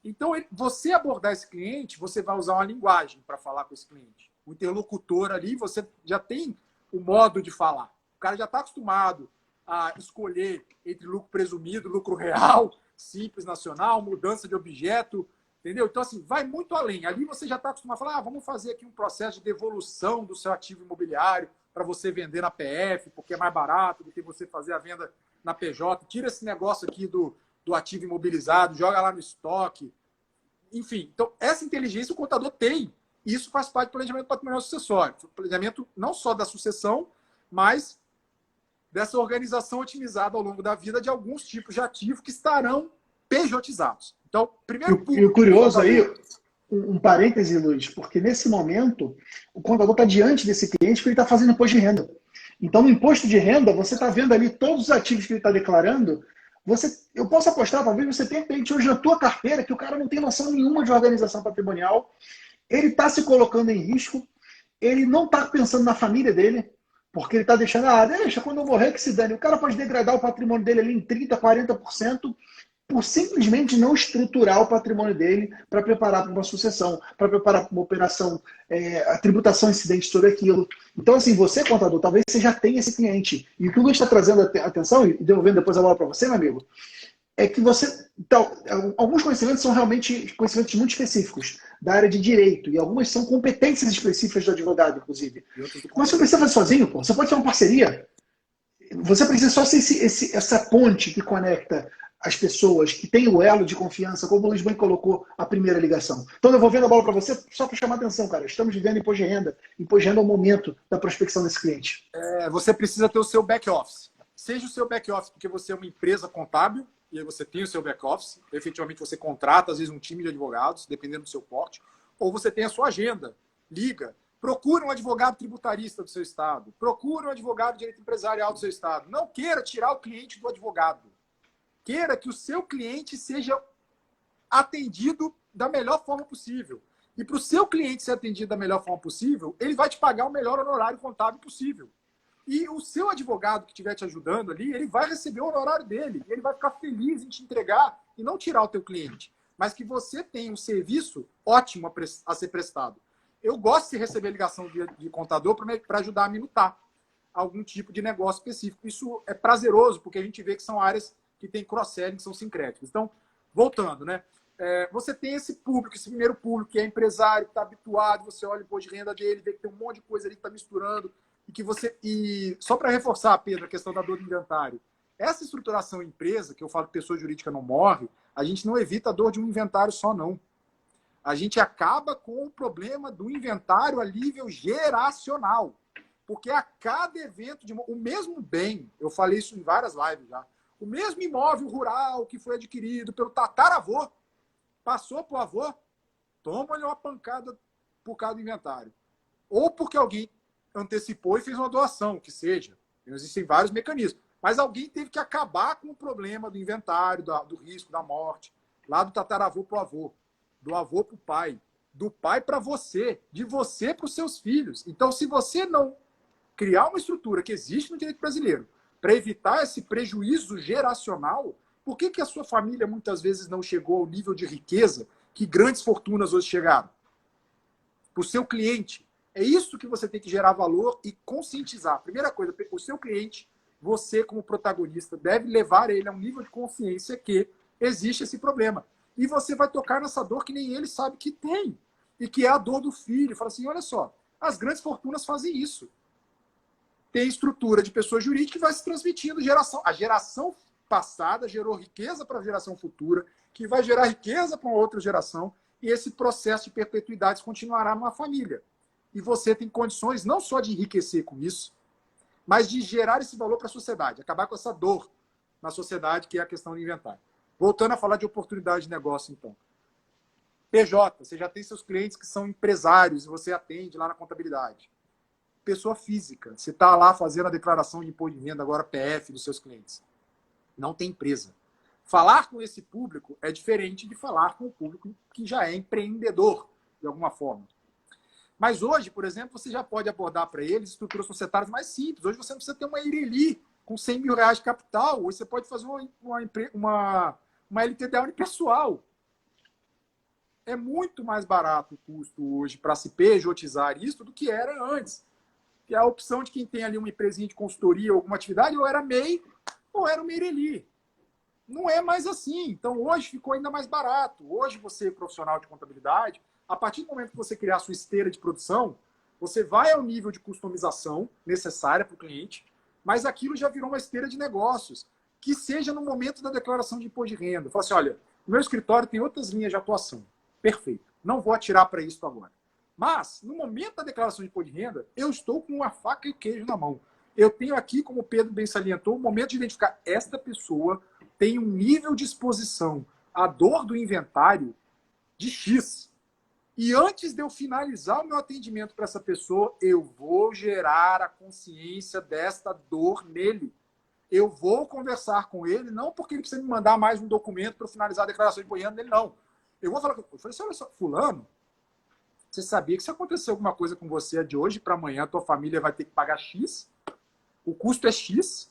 Então, você abordar esse cliente, você vai usar uma linguagem para falar com esse cliente. O interlocutor ali, você já tem o modo de falar. O cara já está acostumado a escolher entre lucro presumido, lucro real, simples, nacional, mudança de objeto, entendeu? Então, assim, vai muito além. Ali você já está acostumado a falar, vamos fazer aqui um processo de devolução do seu ativo imobiliário para você vender na PF, porque é mais barato do que você fazer a venda na PJ. Tira esse negócio aqui do ativo imobilizado, joga lá no estoque. Enfim, então, essa inteligência o contador tem. E isso faz parte do planejamento patrimonial sucessório. Planejamento não só da sucessão, mas dessa organização otimizada ao longo da vida de alguns tipos de ativo que estarão pejotizados. Então, primeiro E o curioso aí, um parêntese, Luiz, porque nesse momento o contador está diante desse cliente que ele está fazendo imposto de renda. Então, no imposto de renda, você está vendo ali todos os ativos que ele está declarando. Eu posso apostar, talvez você tenha cliente hoje na tua carteira que o cara não tem noção nenhuma de organização patrimonial, ele está se colocando em risco, ele não está pensando na família dele, porque ele está deixando, deixa, quando eu morrer que se dane. O cara pode degradar o patrimônio dele ali em 30%, 40%, por simplesmente não estruturar o patrimônio dele para preparar para uma sucessão, para preparar para uma operação, a tributação incidente, tudo aquilo. Então, assim, você, contador, talvez você já tenha esse cliente. E o que o Luiz está trazendo atenção, e devolvendo depois a bola para você, meu amigo, é que você... Então, alguns conhecimentos são realmente conhecimentos muito específicos da área de direito, e algumas são competências específicas do advogado, inclusive. Mas você não precisa fazer sozinho, pô. Você pode ter uma parceria. Você precisa só ser essa ponte que conecta as pessoas, que tem o elo de confiança, como o Luiz bem colocou a primeira ligação. Então, devolvendo a bola para você, só para chamar a atenção, cara. Estamos vivendo imposto de renda. Imposto de renda é o momento da prospecção desse cliente. Você precisa ter o seu back-office. Seja o seu back-office porque você é uma empresa contábil, e aí você tem o seu back-office, efetivamente você contrata, às vezes, um time de advogados, dependendo do seu porte, ou você tem a sua agenda. Liga. Procure um advogado tributarista do seu estado. Procure um advogado de direito empresarial do seu estado. Não queira tirar o cliente do advogado. Queira que o seu cliente seja atendido da melhor forma possível. E para o seu cliente ser atendido da melhor forma possível, ele vai te pagar o melhor honorário contábil possível. E o seu advogado que estiver te ajudando ali, ele vai receber o honorário dele. E ele vai ficar feliz em te entregar e não tirar o teu cliente. Mas que você tenha um serviço ótimo a ser prestado. Eu gosto de receber ligação de contador para ajudar a minutar algum tipo de negócio específico. Isso é prazeroso, porque a gente vê que são áreas que tem cross-selling, que são sincréticos. Então, voltando, né? Você tem esse público, esse primeiro público, que é empresário, que está habituado, você olha o imposto de renda dele, vê que tem um monte de coisa ali que está misturando, e só para reforçar, Pedro, a questão da dor do inventário. Essa estruturação empresa, que eu falo que pessoa jurídica não morre, a gente não evita a dor de um inventário só, não. A gente acaba com o problema do inventário a nível geracional. Porque a cada evento, o mesmo bem, eu falei isso em várias lives já, O mesmo imóvel rural que foi adquirido pelo tataravô, passou para o avô, toma-lhe uma pancada por causa do inventário. Ou porque alguém antecipou e fez uma doação, que seja. Existem vários mecanismos. Mas alguém teve que acabar com o problema do inventário, do risco da morte, lá do tataravô para o avô, do avô para o pai, do pai para você, de você para os seus filhos. Então, se você não criar uma estrutura que existe no direito brasileiro para evitar esse prejuízo geracional, por que a sua família muitas vezes não chegou ao nível de riqueza que grandes fortunas hoje chegaram? Para o seu cliente. É isso que você tem que gerar valor e conscientizar. Primeira coisa, o seu cliente, você como protagonista, deve levar ele a um nível de consciência que existe esse problema. E você vai tocar nessa dor que nem ele sabe que tem. E que é a dor do filho. Fala assim, olha só, as grandes fortunas fazem isso. Tem estrutura de pessoa jurídica que vai se transmitindo geração. A geração passada gerou riqueza para a geração futura, que vai gerar riqueza para uma outra geração, e esse processo de perpetuidade continuará numa família. E você tem condições não só de enriquecer com isso, mas de gerar esse valor para a sociedade, acabar com essa dor na sociedade, que é a questão do inventário. Voltando a falar de oportunidade de negócio, então. PJ, você já tem seus clientes que são empresários e você atende lá na contabilidade. Pessoa física, você está lá fazendo a declaração de imposto de renda, agora PF, dos seus clientes. Não tem empresa. Falar com esse público é diferente de falar com o público que já é empreendedor, de alguma forma. Mas hoje, por exemplo, você já pode abordar para eles estruturas societárias mais simples. Hoje você não precisa ter uma Ireli com 100 mil reais de capital. Hoje você pode fazer uma LTDA unipessoal. É muito mais barato o custo hoje para se pejotizar isso do que era antes. Que é a opção de quem tem ali uma empresinha de consultoria, alguma atividade, ou era MEI, ou era uma Ireli. Não é mais assim. Então, hoje ficou ainda mais barato. Hoje, você, profissional de contabilidade, a partir do momento que você criar a sua esteira de produção, você vai ao nível de customização necessária para o cliente, mas aquilo já virou uma esteira de negócios, que seja no momento da declaração de imposto de renda. Fala assim, olha, o meu escritório tem outras linhas de atuação. Perfeito. Não vou atirar para isso agora. Mas, no momento da declaração de imposto de renda, eu estou com uma faca e queijo na mão. Eu tenho aqui, como o Pedro bem salientou, o momento de identificar esta pessoa tem um nível de exposição à dor do inventário de X. E antes de eu finalizar o meu atendimento para essa pessoa, eu vou gerar a consciência desta dor nele. Eu vou conversar com ele, não porque ele precisa me mandar mais um documento para eu finalizar a declaração de imposto de renda dele, não. Eu vou falar com ele. Eu falei assim, olha só, fulano, você sabia que se acontecer alguma coisa com você de hoje para amanhã, a tua família vai ter que pagar X? O custo é X?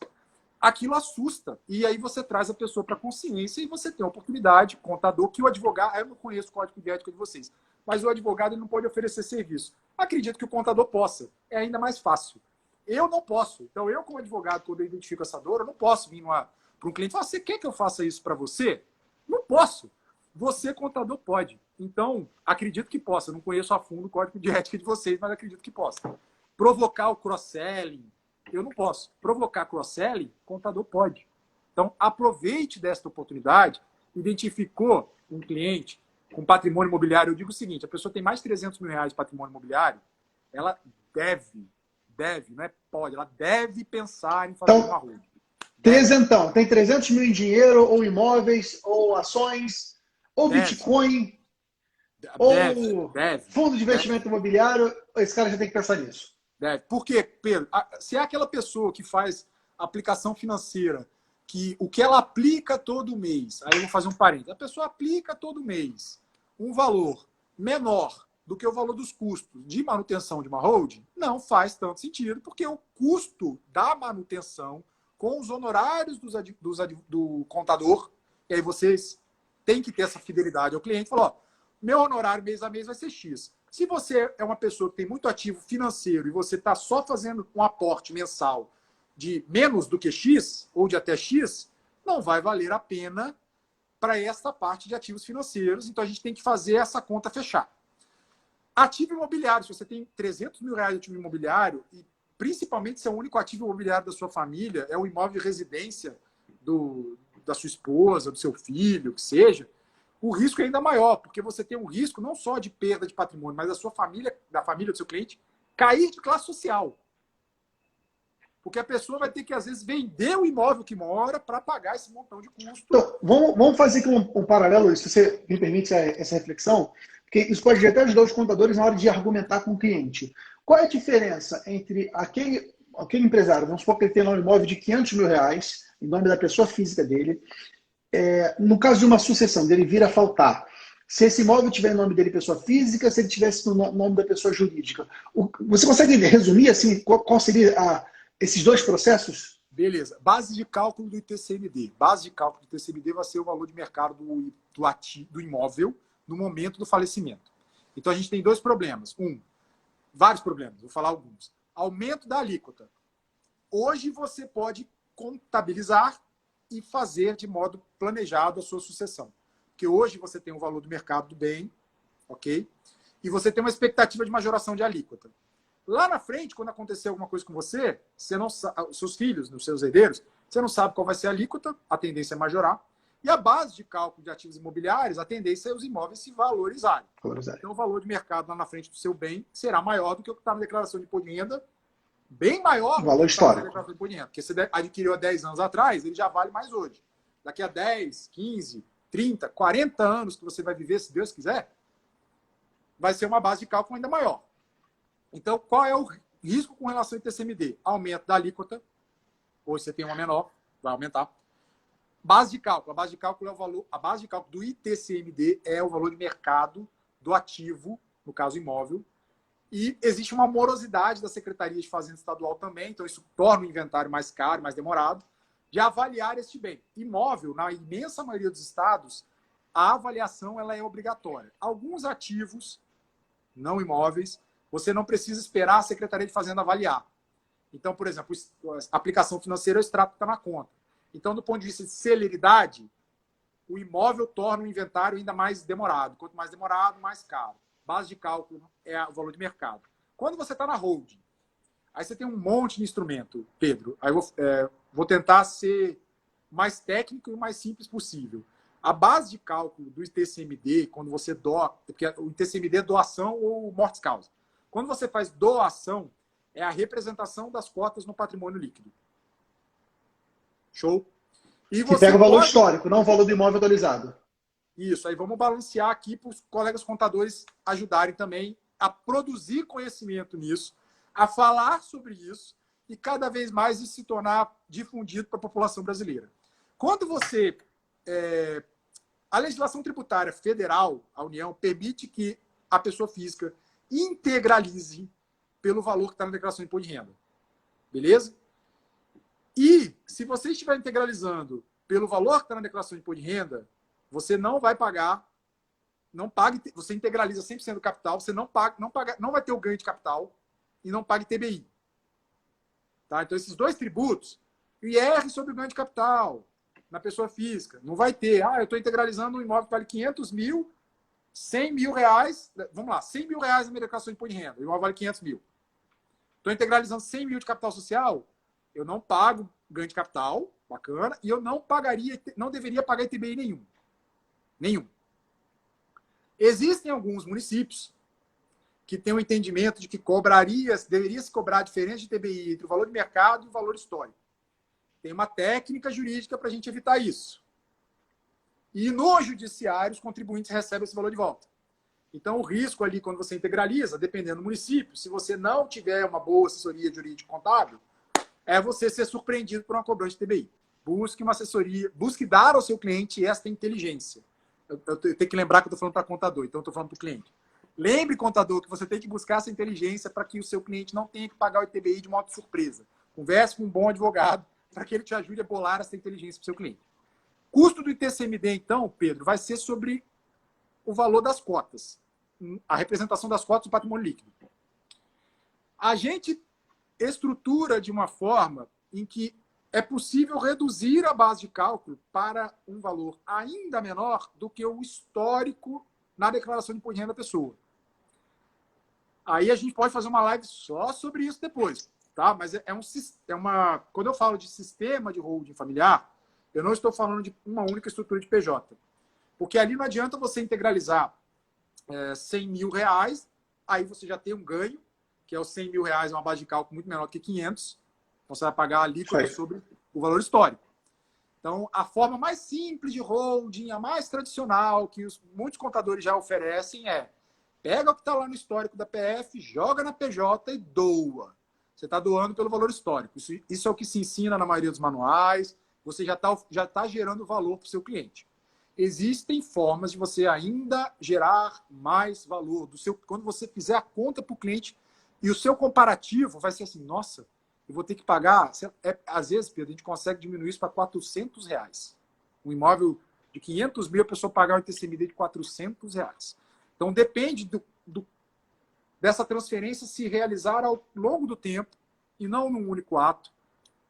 Aquilo assusta. E aí você traz a pessoa para a consciência e você tem a oportunidade, contador, que o advogado... Eu não conheço o código de ética de vocês, mas o advogado ele não pode oferecer serviço. Acredito que o contador possa. É ainda mais fácil. Eu não posso. Então, eu, como advogado, quando eu identifico essa dor, eu não posso vir para um cliente e falar, você quer que eu faça isso para você? Não posso. Você, contador, pode. Então, acredito que possa. Não conheço a fundo o código de ética de vocês, mas acredito que possa. Provocar o cross-selling, eu não posso. Provocar cross-selling, contador pode. Então, aproveite desta oportunidade. Identificou um cliente com patrimônio imobiliário. Eu digo o seguinte, a pessoa tem mais de 300 mil reais de patrimônio imobiliário, ela deve, não é pode, ela deve pensar em fazer uma holding. Trezentão, tem 300 mil em dinheiro, ou imóveis, ou ações, ou Bitcoin, ou fundo de investimento imobiliário, esse cara já tem que pensar nisso. Deve. Por quê, Pedro? Se é aquela pessoa que faz aplicação financeira, que o que ela aplica todo mês, aí eu vou fazer um parênteses, a pessoa aplica todo mês um valor menor do que o valor dos custos de manutenção de uma holding, não faz tanto sentido, porque o custo da manutenção com os honorários do contador, e aí vocês têm que ter essa fidelidade ao cliente, falar, ó, meu honorário mês a mês vai ser X. Se você é uma pessoa que tem muito ativo financeiro e você está só fazendo um aporte mensal de menos do que X, ou de até X, não vai valer a pena para essa parte de ativos financeiros. Então, a gente tem que fazer essa conta fechar. Ativo imobiliário. Se você tem 300 mil reais de ativo imobiliário, e principalmente se é o único ativo imobiliário da sua família, é o imóvel de residência da sua esposa, do seu filho, que seja, o risco é ainda maior, porque você tem um risco não só de perda de patrimônio, mas da sua família, da família do seu cliente, cair de classe social. Porque a pessoa vai ter que, às vezes, vender o imóvel que mora para pagar esse montão de custo. Então, vamos fazer aqui um paralelo, se você me permite essa reflexão, porque isso pode até ajudar os contadores na hora de argumentar com o cliente. Qual é a diferença entre aquele empresário, vamos supor que ele tem um imóvel de R$ 500.000, em nome da pessoa física dele, no caso de uma sucessão, dele vir a faltar, se esse imóvel tiver em nome dele pessoa física, se ele tivesse no nome da pessoa jurídica. Você consegue resumir assim, qual seria esses dois processos? Beleza. Base de cálculo do ITCMD. Base de cálculo do ITCMD vai ser o valor de mercado do imóvel no momento do falecimento. Então, a gente tem dois problemas. Vários problemas, vou falar alguns. Aumento da alíquota. Hoje, você pode contabilizar e fazer de modo planejado a sua sucessão. Porque hoje você tem o valor do mercado do bem, ok? E você tem uma expectativa de majoração de alíquota. Lá na frente, quando acontecer alguma coisa com você não sabe, seus filhos, os seus herdeiros, você não sabe qual vai ser a alíquota, a tendência é majorar. E a base de cálculo de ativos imobiliários, a tendência é os imóveis se valorizarem. Então, o valor de mercado lá na frente do seu bem será maior do que o que está na declaração de imposto de renda, bem maior do que está na declaração de imposto de renda. Porque você adquiriu há 10 anos atrás, ele já vale mais hoje. Daqui a 10, 15, 30, 40 anos que você vai viver, se Deus quiser, vai ser uma base de cálculo ainda maior. Então, qual é o risco com relação ao ITCMD? Aumento da alíquota, ou você tem uma menor, vai aumentar. Base de cálculo. A base de cálculo é o valor. A base de cálculo do ITCMD é o valor de mercado do ativo, no caso imóvel. E existe uma morosidade da Secretaria de Fazenda Estadual também, então isso torna o inventário mais caro, mais demorado, de avaliar este bem. Imóvel, na imensa maioria dos estados, a avaliação ela é obrigatória. Alguns ativos, não imóveis, você não precisa esperar a Secretaria de Fazenda avaliar. Então, por exemplo, a aplicação financeira é o extrato que está na conta. Então, do ponto de vista de celeridade, o imóvel torna o inventário ainda mais demorado. Quanto mais demorado, mais caro. Base de cálculo é o valor de mercado. Quando você está na holding, aí você tem um monte de instrumento, Pedro. Aí eu vou tentar ser mais técnico e o mais simples possível. A base de cálculo do ITCMD, quando você doa, porque o ITCMD é doação ou mortes-causa. Quando você faz doação, é a representação das cotas no patrimônio líquido. Show? E que pega o valor histórico, não o valor do imóvel atualizado. Isso, aí vamos balancear aqui para os colegas contadores ajudarem também a produzir conhecimento nisso, a falar sobre isso e cada vez mais isso se tornar difundido para a população brasileira. Quando você... a legislação tributária federal, a União, permite que a pessoa física integralize pelo valor que está na declaração de imposto de renda. Beleza? E se você estiver integralizando pelo valor que está na declaração de imposto de renda, você não vai pagar, você integraliza 100% do capital, você não vai ter o ganho de capital e não paga ITBI. Tá? Então, esses dois tributos, IR sobre o ganho de capital na pessoa física, não vai ter. Eu estou integralizando um imóvel que vale 500 mil, 100 mil reais, vamos lá, 100 mil reais na minha declaração de imposto de renda, o imóvel vale 500 mil. Estou integralizando 100 mil de capital social, eu não pago ganho de capital, bacana, e eu não deveria pagar ITBI nenhum. Nenhum. Existem alguns municípios que têm o entendimento de que deveria se cobrar a diferença de ITBI entre o valor de mercado e o valor histórico. Tem uma técnica jurídica para a gente evitar isso. E no judiciário, os contribuintes recebem esse valor de volta. Então, o risco ali, quando você integraliza, dependendo do município, se você não tiver uma boa assessoria jurídico-contábil, é você ser surpreendido por uma cobrança de TBI. Busque uma assessoria, busque dar ao seu cliente esta inteligência. Eu tenho que lembrar que eu estou falando para contador, então eu estou falando para o cliente. Lembre, contador, que você tem que buscar essa inteligência para que o seu cliente não tenha que pagar o ITBI de modo surpresa. Converse com um bom advogado para que ele te ajude a bolar essa inteligência para o seu cliente. Custo do ITCMD, então, Pedro, vai ser sobre o valor das cotas. A representação das cotas do patrimônio líquido. A gente estrutura de uma forma em que é possível reduzir a base de cálculo para um valor ainda menor do que o histórico na declaração de imposto de renda da pessoa. Aí a gente pode fazer uma live só sobre isso depois, tá? Mas quando eu falo de sistema de holding familiar, eu não estou falando de uma única estrutura de PJ. Porque ali não adianta você integralizar 100 mil reais, aí você já tem um ganho, que é os 100 mil reais, uma base de cálculo muito menor do que 500, Então, você vai pagar a alíquota sobre o valor histórico. Então, a forma mais simples de holding, a mais tradicional, que muitos contadores já oferecem é: pega o que está lá no histórico da PF, joga na PJ e doa. Você está doando pelo valor histórico. Isso é o que se ensina na maioria dos manuais. Você já tá gerando valor para o seu cliente. Existem formas de você ainda gerar mais valor. Quando você fizer a conta para o cliente e o seu comparativo vai ser assim: nossa, eu vou ter que pagar. Às vezes, Pedro, a gente consegue diminuir isso para R$400. Um imóvel de 500 mil, a pessoa pagar um ITCMD de R$400. Então, depende dessa transferência se realizar ao longo do tempo e não num único ato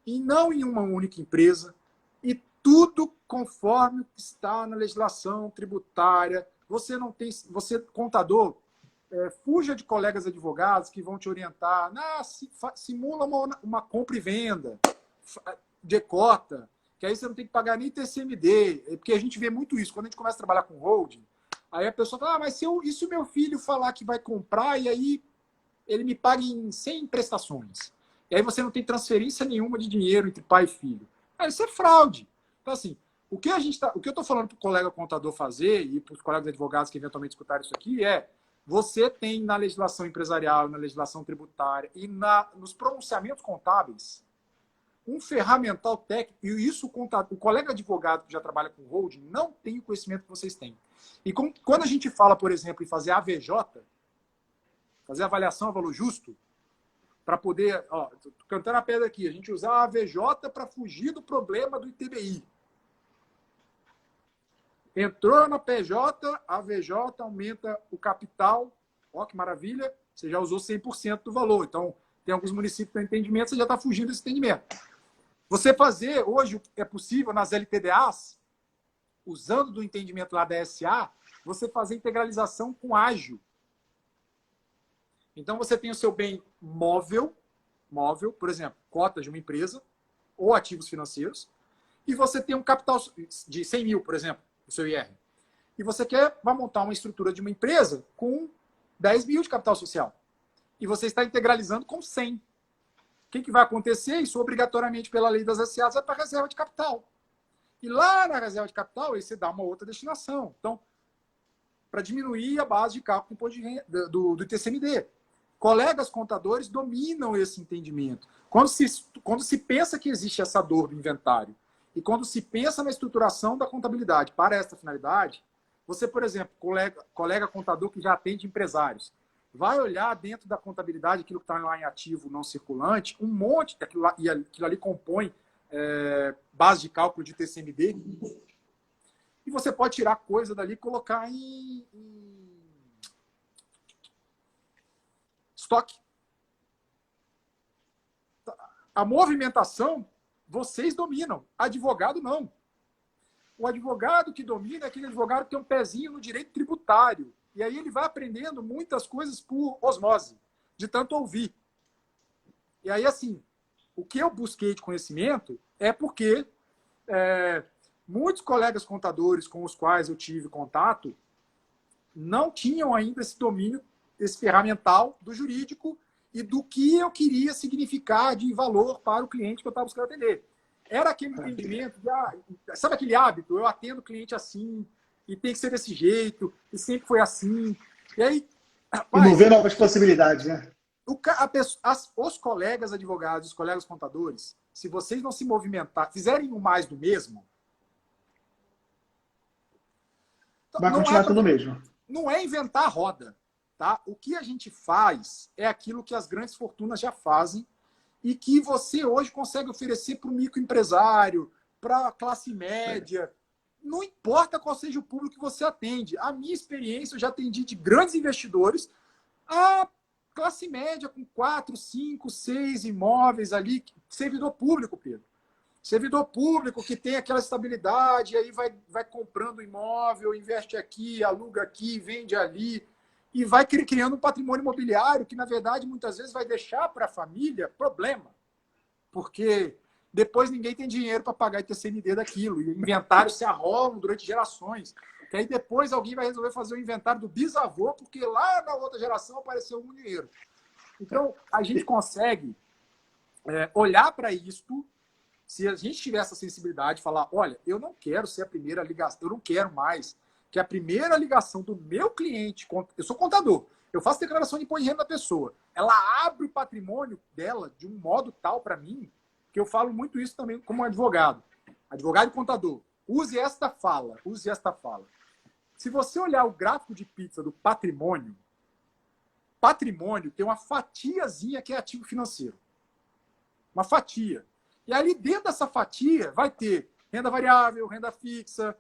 e não em uma única empresa, e tudo conforme está na legislação tributária. Você, contador, fuja de colegas advogados que vão te orientar. Simula uma compra e venda de cota, que aí você não tem que pagar nem TCMD, porque a gente vê muito isso. Quando a gente começa a trabalhar com holding, aí a pessoa fala: mas e se o meu filho falar que vai comprar e aí ele me paga em 100 prestações? E aí você não tem transferência nenhuma de dinheiro entre pai e filho. Isso é fraude. Então, assim, o que eu estou falando para o colega contador fazer e para os colegas advogados que eventualmente escutarem isso aqui é: você tem na legislação empresarial, na legislação tributária e nos pronunciamentos contábeis um ferramental técnico, e isso o colega advogado que já trabalha com holding não tem o conhecimento que vocês têm. E quando a gente fala, por exemplo, em fazer AVJ, fazer avaliação a valor justo, para poder, tô cantando a pedra aqui, a gente usar a AVJ para fugir do problema do ITBI. Entrou na PJ, a AVJ aumenta o capital, que maravilha, você já usou 100% do valor. Então, tem alguns municípios que têm entendimento, você já está fugindo desse entendimento. Você fazer, hoje, é possível nas LTDAs, usando do entendimento lá da SA, você fazer integralização com ágio. Então, você tem o seu bem móvel, por exemplo, cotas de uma empresa ou ativos financeiros, e você tem um capital de 100 mil, por exemplo, o seu IR. E você vai montar uma estrutura de uma empresa com 10 mil de capital social. E você está integralizando com 100. O que vai acontecer? Isso, obrigatoriamente, pela lei das SAs, vai para a reserva de capital. E lá na reserva de capital, aí você dá uma outra destinação. Então, para diminuir a base de cálculo do imposto de renda, do ITCMD. Colegas contadores dominam esse entendimento. Quando se pensa que existe essa dor do inventário e quando se pensa na estruturação da contabilidade para essa finalidade, você, por exemplo, colega contador que já atende empresários, vai olhar dentro da contabilidade aquilo que está lá em ativo não circulante, um monte, e aquilo ali compõe base de cálculo de TCMD, e você pode tirar coisa dali e colocar em estoque. A movimentação, vocês dominam. Advogado, não. O advogado que domina é aquele advogado que tem um pezinho no direito tributário. E aí ele vai aprendendo muitas coisas por osmose, de tanto ouvir. E aí, assim, o que eu busquei de conhecimento é porque muitos colegas contadores com os quais eu tive contato não tinham ainda esse domínio, esse ferramental do jurídico e do que eu queria significar de valor para o cliente que eu estava buscando atender. Era aquele entendimento, sabe aquele hábito? Eu atendo o cliente assim, e tem que ser desse jeito, e sempre foi assim. E aí... Rapaz, e não vê novas possibilidades, né? Os colegas advogados, os colegas contadores, se vocês não se movimentar, fizerem o mais do mesmo... Vai continuar tudo mesmo. Não é inventar a roda. Tá? O que a gente faz é aquilo que as grandes fortunas já fazem e que você hoje consegue oferecer para o microempresário, para a classe média. Não importa qual seja o público que você atende. A minha experiência, eu já atendi de grandes investidores a classe média com 4, 5, 6 imóveis ali. Servidor público, Pedro. Servidor público que tem aquela estabilidade, aí vai comprando imóvel, investe aqui, aluga aqui, vende ali. E vai criando um patrimônio imobiliário que, na verdade, muitas vezes vai deixar para a família problema. Porque depois ninguém tem dinheiro para pagar ITCMD daquilo. E inventários se arrolam durante gerações. Que aí depois alguém vai resolver fazer o inventário do bisavô, porque lá na outra geração apareceu um dinheiro. Então, a gente consegue olhar para isto, se a gente tiver essa sensibilidade, falar, olha, eu não quero ser a primeira ligação, eu não quero mais que a primeira ligação do meu cliente, eu sou contador, eu faço declaração de imposto de renda da pessoa, ela abre o patrimônio dela de um modo tal para mim, que eu falo muito isso também como advogado e contador. Use esta fala. Se você olhar o gráfico de pizza do patrimônio tem uma fatiazinha que é ativo financeiro. Uma fatia. E ali dentro dessa fatia vai ter renda variável, renda fixa,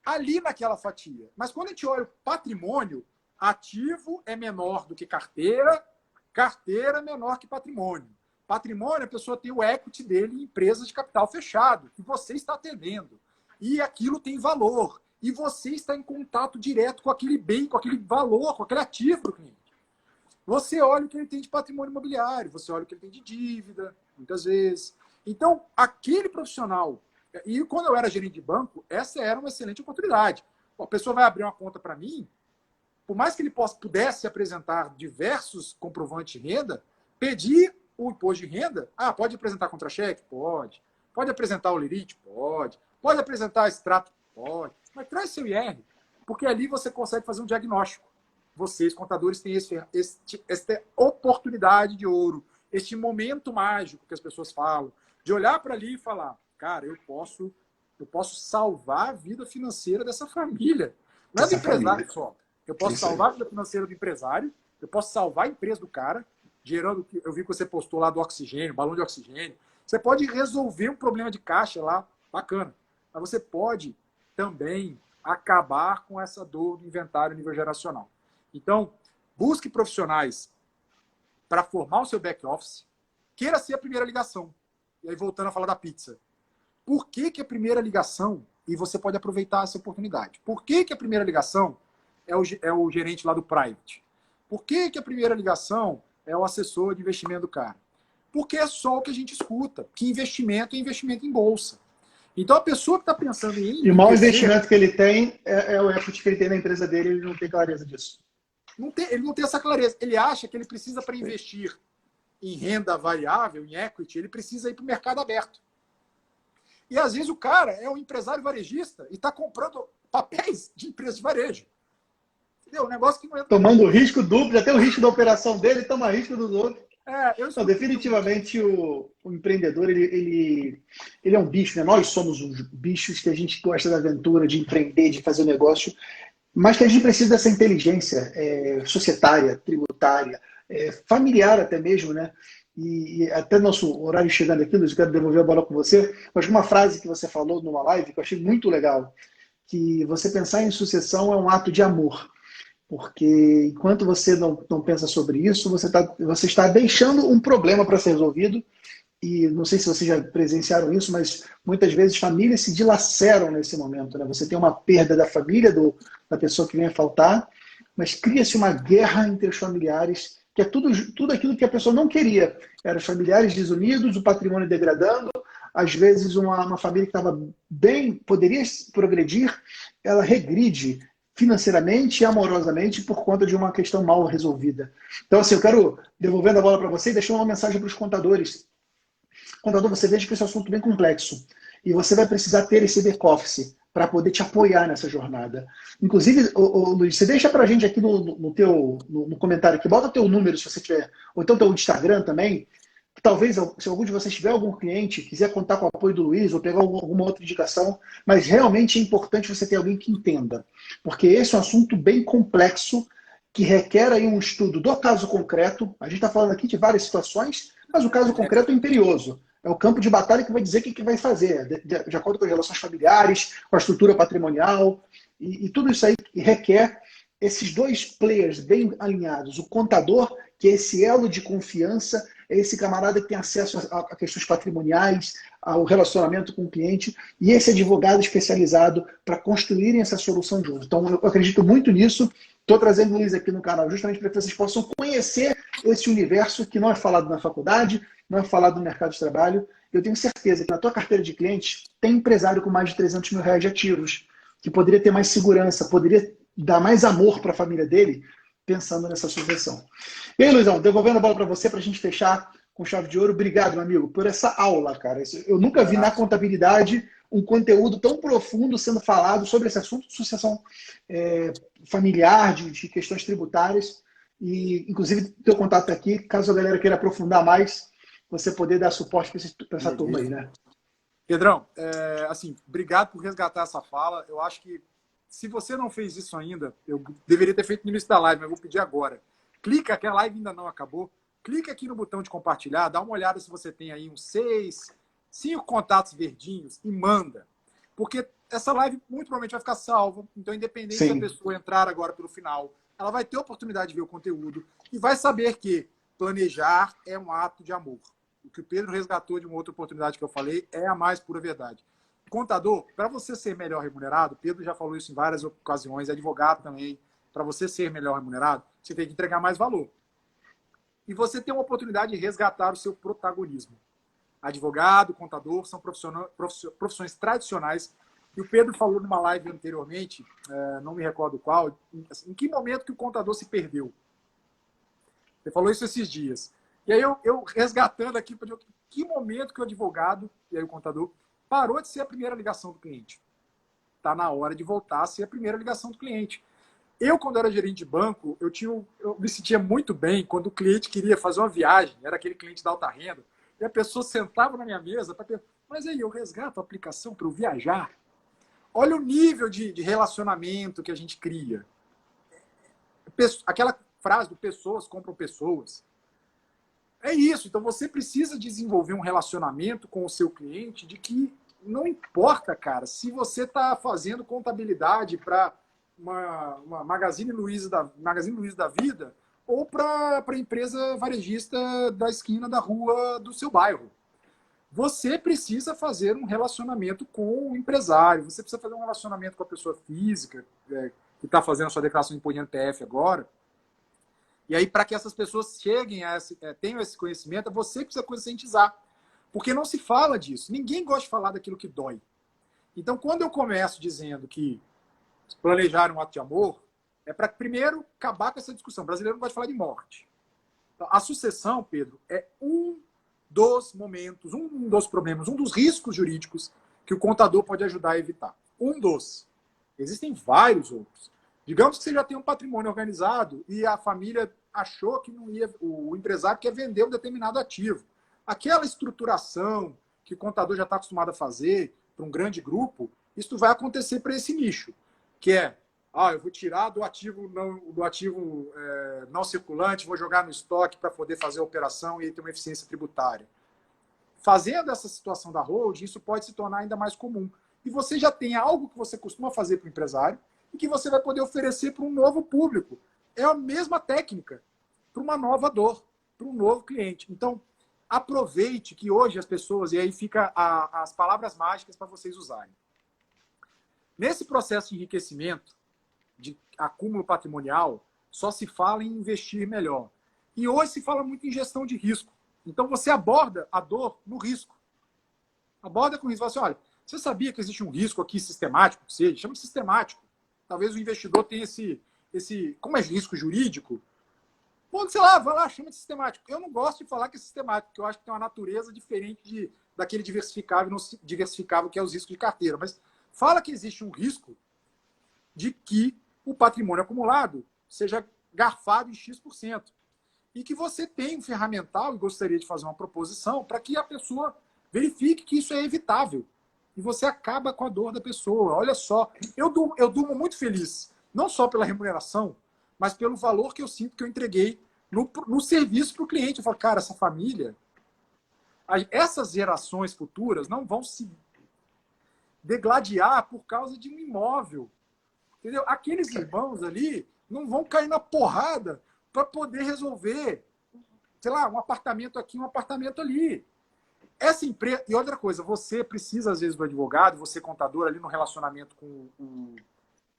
ali naquela fatia. Mas quando a gente olha o patrimônio, ativo é menor do que carteira, carteira é menor que patrimônio. Patrimônio, a pessoa tem o equity dele em empresas de capital fechado, que você está atendendo. E aquilo tem valor. E você está em contato direto com aquele bem, com aquele valor, com aquele ativo do cliente. Você olha o que ele tem de patrimônio imobiliário, você olha o que ele tem de dívida, muitas vezes. Então, aquele profissional... E quando eu era gerente de banco, essa era uma excelente oportunidade. A pessoa vai abrir uma conta para mim, por mais que ele pudesse apresentar diversos comprovantes de renda, pedir o imposto de renda, pode apresentar contra-cheque? Pode. Pode apresentar o lerite? Pode. Pode apresentar extrato? Pode. Mas traz seu IR, porque ali você consegue fazer um diagnóstico. Vocês, contadores, têm esta oportunidade de ouro, este momento mágico que as pessoas falam, de olhar para ali e falar, cara, eu posso salvar a vida financeira dessa família. Não é do empresário só. Eu posso salvar a vida financeira do empresário, eu posso salvar a empresa do cara, gerando, eu vi que você postou lá do oxigênio, balão de oxigênio. Você pode resolver um problema de caixa lá, bacana. Mas você pode também acabar com essa dor do inventário a nível geracional. Então, busque profissionais para formar o seu back-office, queira ser a primeira ligação. E aí, voltando a falar da pizza. Por que a primeira ligação, e você pode aproveitar essa oportunidade, por que a primeira ligação é o gerente lá do private? Por que a primeira ligação é o assessor de investimento do cara? Porque é só o que a gente escuta, que investimento é investimento em bolsa. Então, a pessoa que está pensando em... E o maior investimento que ele tem é o equity que ele tem na empresa dele, ele não tem clareza disso. Ele não tem essa clareza. Ele acha que ele precisa, para investir em renda variável, em equity, ele precisa ir para o mercado aberto. E, às vezes, o cara é um empresário varejista e está comprando papéis de empresa de varejo. Entendeu? Um negócio que não entra... Tomando risco duplo, já tem o risco da operação dele, toma risco dos outros. Não, definitivamente o empreendedor ele é um bicho, né? Nós somos uns bichos que a gente gosta da aventura, de empreender, de fazer negócio, mas que a gente precisa dessa inteligência societária, tributária, familiar até mesmo, né? E até nosso horário chegando aqui, Luiz, eu quero devolver a bola com você, mas uma frase que você falou numa live que eu achei muito legal, que você pensar em sucessão é um ato de amor. Porque enquanto você não pensa sobre isso, você está deixando um problema para ser resolvido. E não sei se vocês já presenciaram isso, mas muitas vezes famílias se dilaceram nesse momento, né? Você tem uma perda da família, da pessoa que vem a faltar, mas cria-se uma guerra entre os familiares, que é tudo aquilo que a pessoa não queria. Eram os familiares desunidos, o patrimônio degradando, às vezes uma família que estava bem, poderia progredir, ela regride financeiramente e amorosamente por conta de uma questão mal resolvida. Então, assim, eu quero, devolvendo a bola para você, deixar uma mensagem para os contadores. Contador, você veja que esse é um assunto bem complexo e você vai precisar ter esse back-office para poder te apoiar nessa jornada. Inclusive, Luiz, você deixa para a gente aqui no comentário, aqui, bota teu número se você tiver, ou então teu Instagram também. Talvez, se algum de vocês tiver algum cliente, quiser contar com o apoio do Luiz ou pegar alguma outra indicação, mas realmente é importante você ter alguém que entenda, porque esse é um assunto bem complexo, que requer aí um estudo do caso concreto. A gente está falando aqui de várias situações, mas o caso concreto é imperioso. É o campo de batalha que vai dizer o que vai fazer, de acordo com as relações familiares, com a estrutura patrimonial, e tudo isso aí requer esses dois players bem alinhados. O contador, que é esse elo de confiança, é esse camarada que tem acesso a questões patrimoniais, ao relacionamento com o cliente, e esse advogado especializado para construírem essa solução juntos. Então, eu acredito muito nisso. Estou trazendo o Luiz aqui no canal justamente para que vocês possam conhecer esse universo que não é falado na faculdade, não é falado no mercado de trabalho. Eu tenho certeza que na tua carteira de clientes tem empresário com mais de 300 mil reais de ativos, que poderia ter mais segurança, poderia dar mais amor para a família dele, pensando nessa sucessão. E aí, Luizão, devolvendo a bola para você para a gente fechar com chave de ouro. Obrigado, meu amigo, por essa aula, cara. Eu nunca vi na contabilidade um conteúdo tão profundo sendo falado sobre esse assunto de sucessão familiar, de questões tributárias. E, inclusive, teu contato aqui, caso a galera queira aprofundar mais, você poder dar suporte para essa turma aí, né? Pedrão, assim, obrigado por resgatar essa fala. Eu acho que se você não fez isso ainda, eu deveria ter feito no início da live, mas eu vou pedir agora. Clica, que a live ainda não acabou. Clica aqui no botão de compartilhar, dá uma olhada se você tem aí uns 5 contatos verdinhos e manda. Porque essa live muito provavelmente vai ficar salva. Então, independente da pessoa entrar agora pelo final, ela vai ter a oportunidade de ver o conteúdo e vai saber que planejar é um ato de amor. O que o Pedro resgatou de uma outra oportunidade que eu falei é a mais pura verdade. Contador, para você ser melhor remunerado, Pedro já falou isso em várias ocasiões, advogado também, para você ser melhor remunerado, você tem que entregar mais valor. E você tem uma oportunidade de resgatar o seu protagonismo. Advogado, contador, são profissões tradicionais. E o Pedro falou numa live anteriormente, não me recordo qual, em que momento que o contador se perdeu. Ele falou isso esses dias. E aí eu resgatando aqui, para que momento que o advogado, e aí o contador, parou de ser a primeira ligação do cliente. Está na hora de voltar a ser a primeira ligação do cliente. Eu, quando era gerente de banco, eu me sentia muito bem quando o cliente queria fazer uma viagem, era aquele cliente da alta renda, e a pessoa sentava na minha mesa para perguntar, mas aí, eu resgato a aplicação para eu viajar? Olha o nível de relacionamento que a gente cria. Aquela frase do pessoas compram pessoas. É isso. Então, você precisa desenvolver um relacionamento com o seu cliente de que não importa, cara, se você está fazendo contabilidade para uma Magazine Luiza da vida ou para a empresa varejista da esquina da rua do seu bairro. Você precisa fazer um relacionamento com o empresário, você precisa fazer um relacionamento com a pessoa física que está fazendo a sua declaração de imposto de NPF agora. E aí, para que essas pessoas cheguem tenham esse conhecimento, é você que precisa conscientizar. Porque não se fala disso. Ninguém gosta de falar daquilo que dói. Então, quando eu começo dizendo que planejar um ato de amor, é para, primeiro, acabar com essa discussão. O brasileiro não gosta de falar de morte. Então, a sucessão, Pedro, é um dos momentos, um dos problemas, um dos riscos jurídicos que o contador pode ajudar a evitar. Um dos. Existem vários outros. Digamos que você já tem um patrimônio organizado e a família achou que não ia, o empresário quer vender um determinado ativo. Aquela estruturação que o contador já está acostumado a fazer para um grande grupo, isso vai acontecer para esse nicho, que é, eu vou tirar do ativo não circulante, vou jogar no estoque para poder fazer a operação e ter uma eficiência tributária. Fazendo essa situação da holding, isso pode se tornar ainda mais comum. E você já tem algo que você costuma fazer para o empresário e que você vai poder oferecer para um novo público. É a mesma técnica para uma nova dor, para um novo cliente. Então, aproveite que hoje as pessoas, e aí fica as palavras mágicas para vocês usarem. Nesse processo de enriquecimento, de acúmulo patrimonial, só se fala em investir melhor. E hoje se fala muito em gestão de risco. Então você aborda a dor no risco. Aborda com risco. Fala assim, olha, você sabia que existe um risco aqui sistemático? Chama de sistemático. Talvez o investidor tenha esse... Como é risco jurídico? Pô, sei lá, vai lá, chama de sistemático. Eu não gosto de falar que é sistemático, porque eu acho que tem uma natureza diferente daquele diversificável e não diversificável, que é os riscos de carteira. Mas fala que existe um risco de que o patrimônio acumulado seja garfado em X%. E que você tem um ferramental, e gostaria de fazer uma proposição, para que a pessoa verifique que isso é evitável. E você acaba com a dor da pessoa. Olha só, eu durmo muito feliz, não só pela remuneração, mas pelo valor que eu sinto que eu entreguei no serviço para o cliente. Eu falo, cara, essa família, essas gerações futuras não vão se degladiar por causa de um imóvel. Entendeu? Aqueles irmãos ali não vão cair na porrada para poder resolver, sei lá, um apartamento aqui, um apartamento ali. Essa empresa... E outra coisa, você precisa, às vezes, do advogado, você contador ali no relacionamento com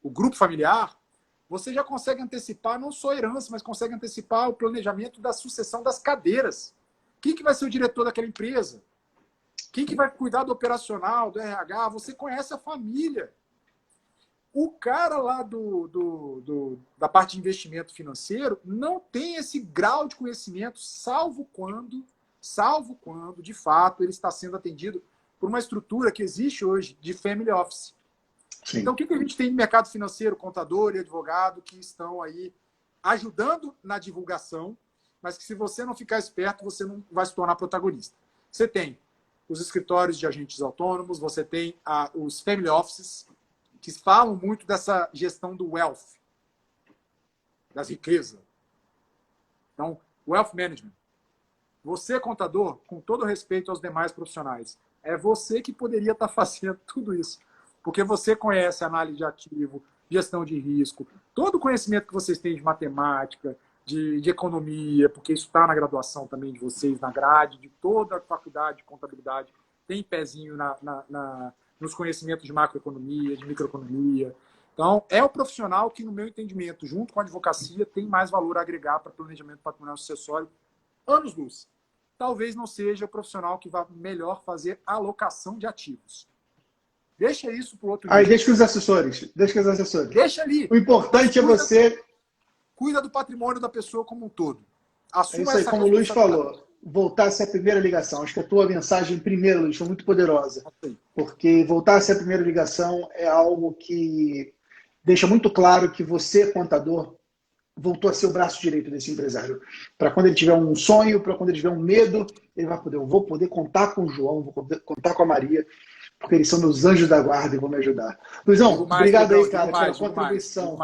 o grupo familiar, você já consegue antecipar não só a herança, mas consegue antecipar o planejamento da sucessão das cadeiras. Quem que vai ser o diretor daquela empresa? Quem que vai cuidar do operacional, do RH? Você conhece a família. O cara lá da parte de investimento financeiro não tem esse grau de conhecimento, salvo quando salvo quando, de fato, ele está sendo atendido por uma estrutura que existe hoje de family office. Sim. Então, o que a gente tem no mercado financeiro, contador e advogado, que estão aí ajudando na divulgação, mas que se você não ficar esperto, você não vai se tornar protagonista. Você tem os escritórios de agentes autônomos, você tem os family offices, que falam muito dessa gestão do wealth, das riquezas. Então, wealth management. Você, contador, com todo respeito aos demais profissionais, é você que poderia estar fazendo tudo isso. Porque você conhece análise de ativo, gestão de risco, todo o conhecimento que vocês têm de matemática, de economia, porque isso está na graduação também de vocês, na grade, de toda a faculdade de contabilidade, tem pezinho nos conhecimentos de macroeconomia, de microeconomia. Então, é o profissional que, no meu entendimento, junto com a advocacia, tem mais valor a agregar para planejamento patrimonial sucessório, anos-luz. Talvez não seja o profissional que vai melhor fazer alocação de ativos. Deixa isso para o outro dia. Deixa com os assessores. Deixa ali. O importante é você... Cuida do patrimônio da pessoa como um todo. Assuma isso aí, como o Luiz falou. Voltar a ser a primeira ligação. Acho que a tua mensagem primeiro, Luiz, foi muito poderosa. Porque voltar a ser a primeira ligação é algo que deixa muito claro que você, contador, voltou a ser o braço direito desse empresário. Para quando ele tiver um sonho, para quando ele tiver um medo, ele vai poder. Eu vou poder contar com o João, vou poder contar com a Maria, porque eles são meus anjos da guarda e vão me ajudar. Luizão, obrigado aí, cara, pela contribuição.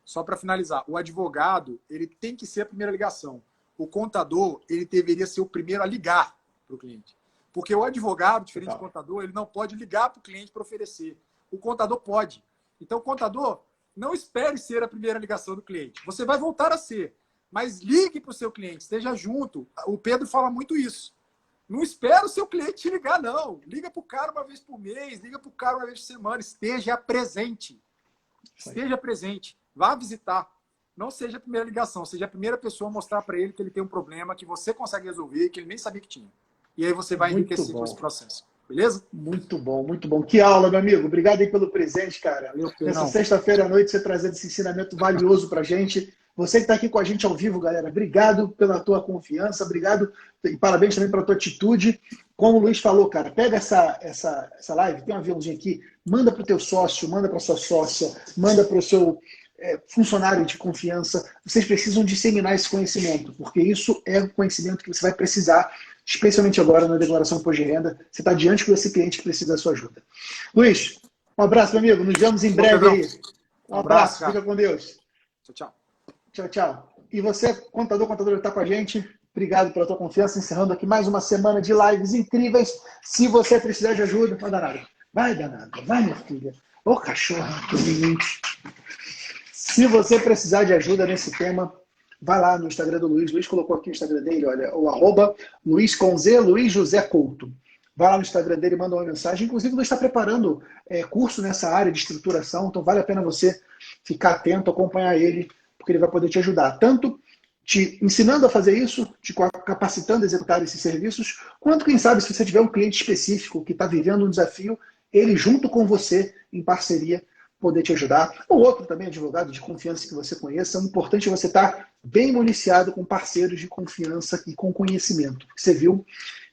Só para finalizar, o advogado, ele tem que ser a primeira ligação. O contador, ele deveria ser o primeiro a ligar para o cliente. Porque o advogado, diferente do contador, ele não pode ligar para o cliente para oferecer. O contador pode. Então, o contador, não espere ser a primeira ligação do cliente. Você vai voltar a ser. Mas ligue para o seu cliente, esteja junto. O Pedro fala muito isso. Não espera o seu cliente te ligar, não. Liga para o cara uma vez por mês, liga para o cara uma vez por semana. Esteja presente. Esteja presente. Vá visitar. Não seja a primeira ligação, seja a primeira pessoa a mostrar para ele que ele tem um problema que você consegue resolver, que ele nem sabia que tinha. E aí você vai enriquecer com esse processo. Beleza? Muito bom, muito bom. Que aula, meu amigo. Obrigado aí pelo presente, cara. Nessa sexta-feira à noite, você trazendo esse ensinamento valioso pra gente. Você que está aqui com a gente ao vivo, galera, obrigado pela tua confiança, obrigado e parabéns também pela tua atitude. Como o Luiz falou, cara, pega essa live, tem um aviãozinho aqui, manda para o teu sócio, manda para sua sócia, manda para o seu funcionário de confiança. Vocês precisam disseminar esse conhecimento, porque isso é o conhecimento que você vai precisar, especialmente agora na declaração de imposto de renda. Você está diante desse cliente que precisa da sua ajuda. Luiz, um abraço, meu amigo. Nos vemos em breve aí. Um abraço, fica com Deus. Tchau, tchau. Tchau, tchau. E você, contadora que está com a gente, obrigado pela tua confiança. Encerrando aqui mais uma semana de lives incríveis. Se você precisar de ajuda, vai, danado. Vai, danado. Vai, minha filha. Ô, cachorro, que limite. Se você precisar de ajuda nesse tema, vai lá no Instagram do Luiz. Luiz colocou aqui o Instagram dele, olha, o @Luiz com Z, Luiz José Couto. Vai lá no Instagram dele e manda uma mensagem. Inclusive, o Luiz está preparando curso nessa área de estruturação, então vale a pena você ficar atento, acompanhar ele, porque ele vai poder te ajudar, tanto te ensinando a fazer isso, te capacitando a executar esses serviços, quanto, quem sabe, se você tiver um cliente específico que está vivendo um desafio, ele junto com você, em parceria, poder te ajudar. Ou outro também, advogado de confiança que você conheça. O importante é você estar bem municiado com parceiros de confiança e com conhecimento. Você viu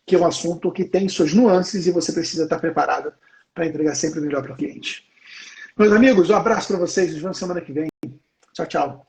que é um assunto que tem suas nuances e você precisa estar preparado para entregar sempre o melhor para o cliente. Meus amigos, um abraço para vocês. Nos vemos semana que vem. Tchau, tchau.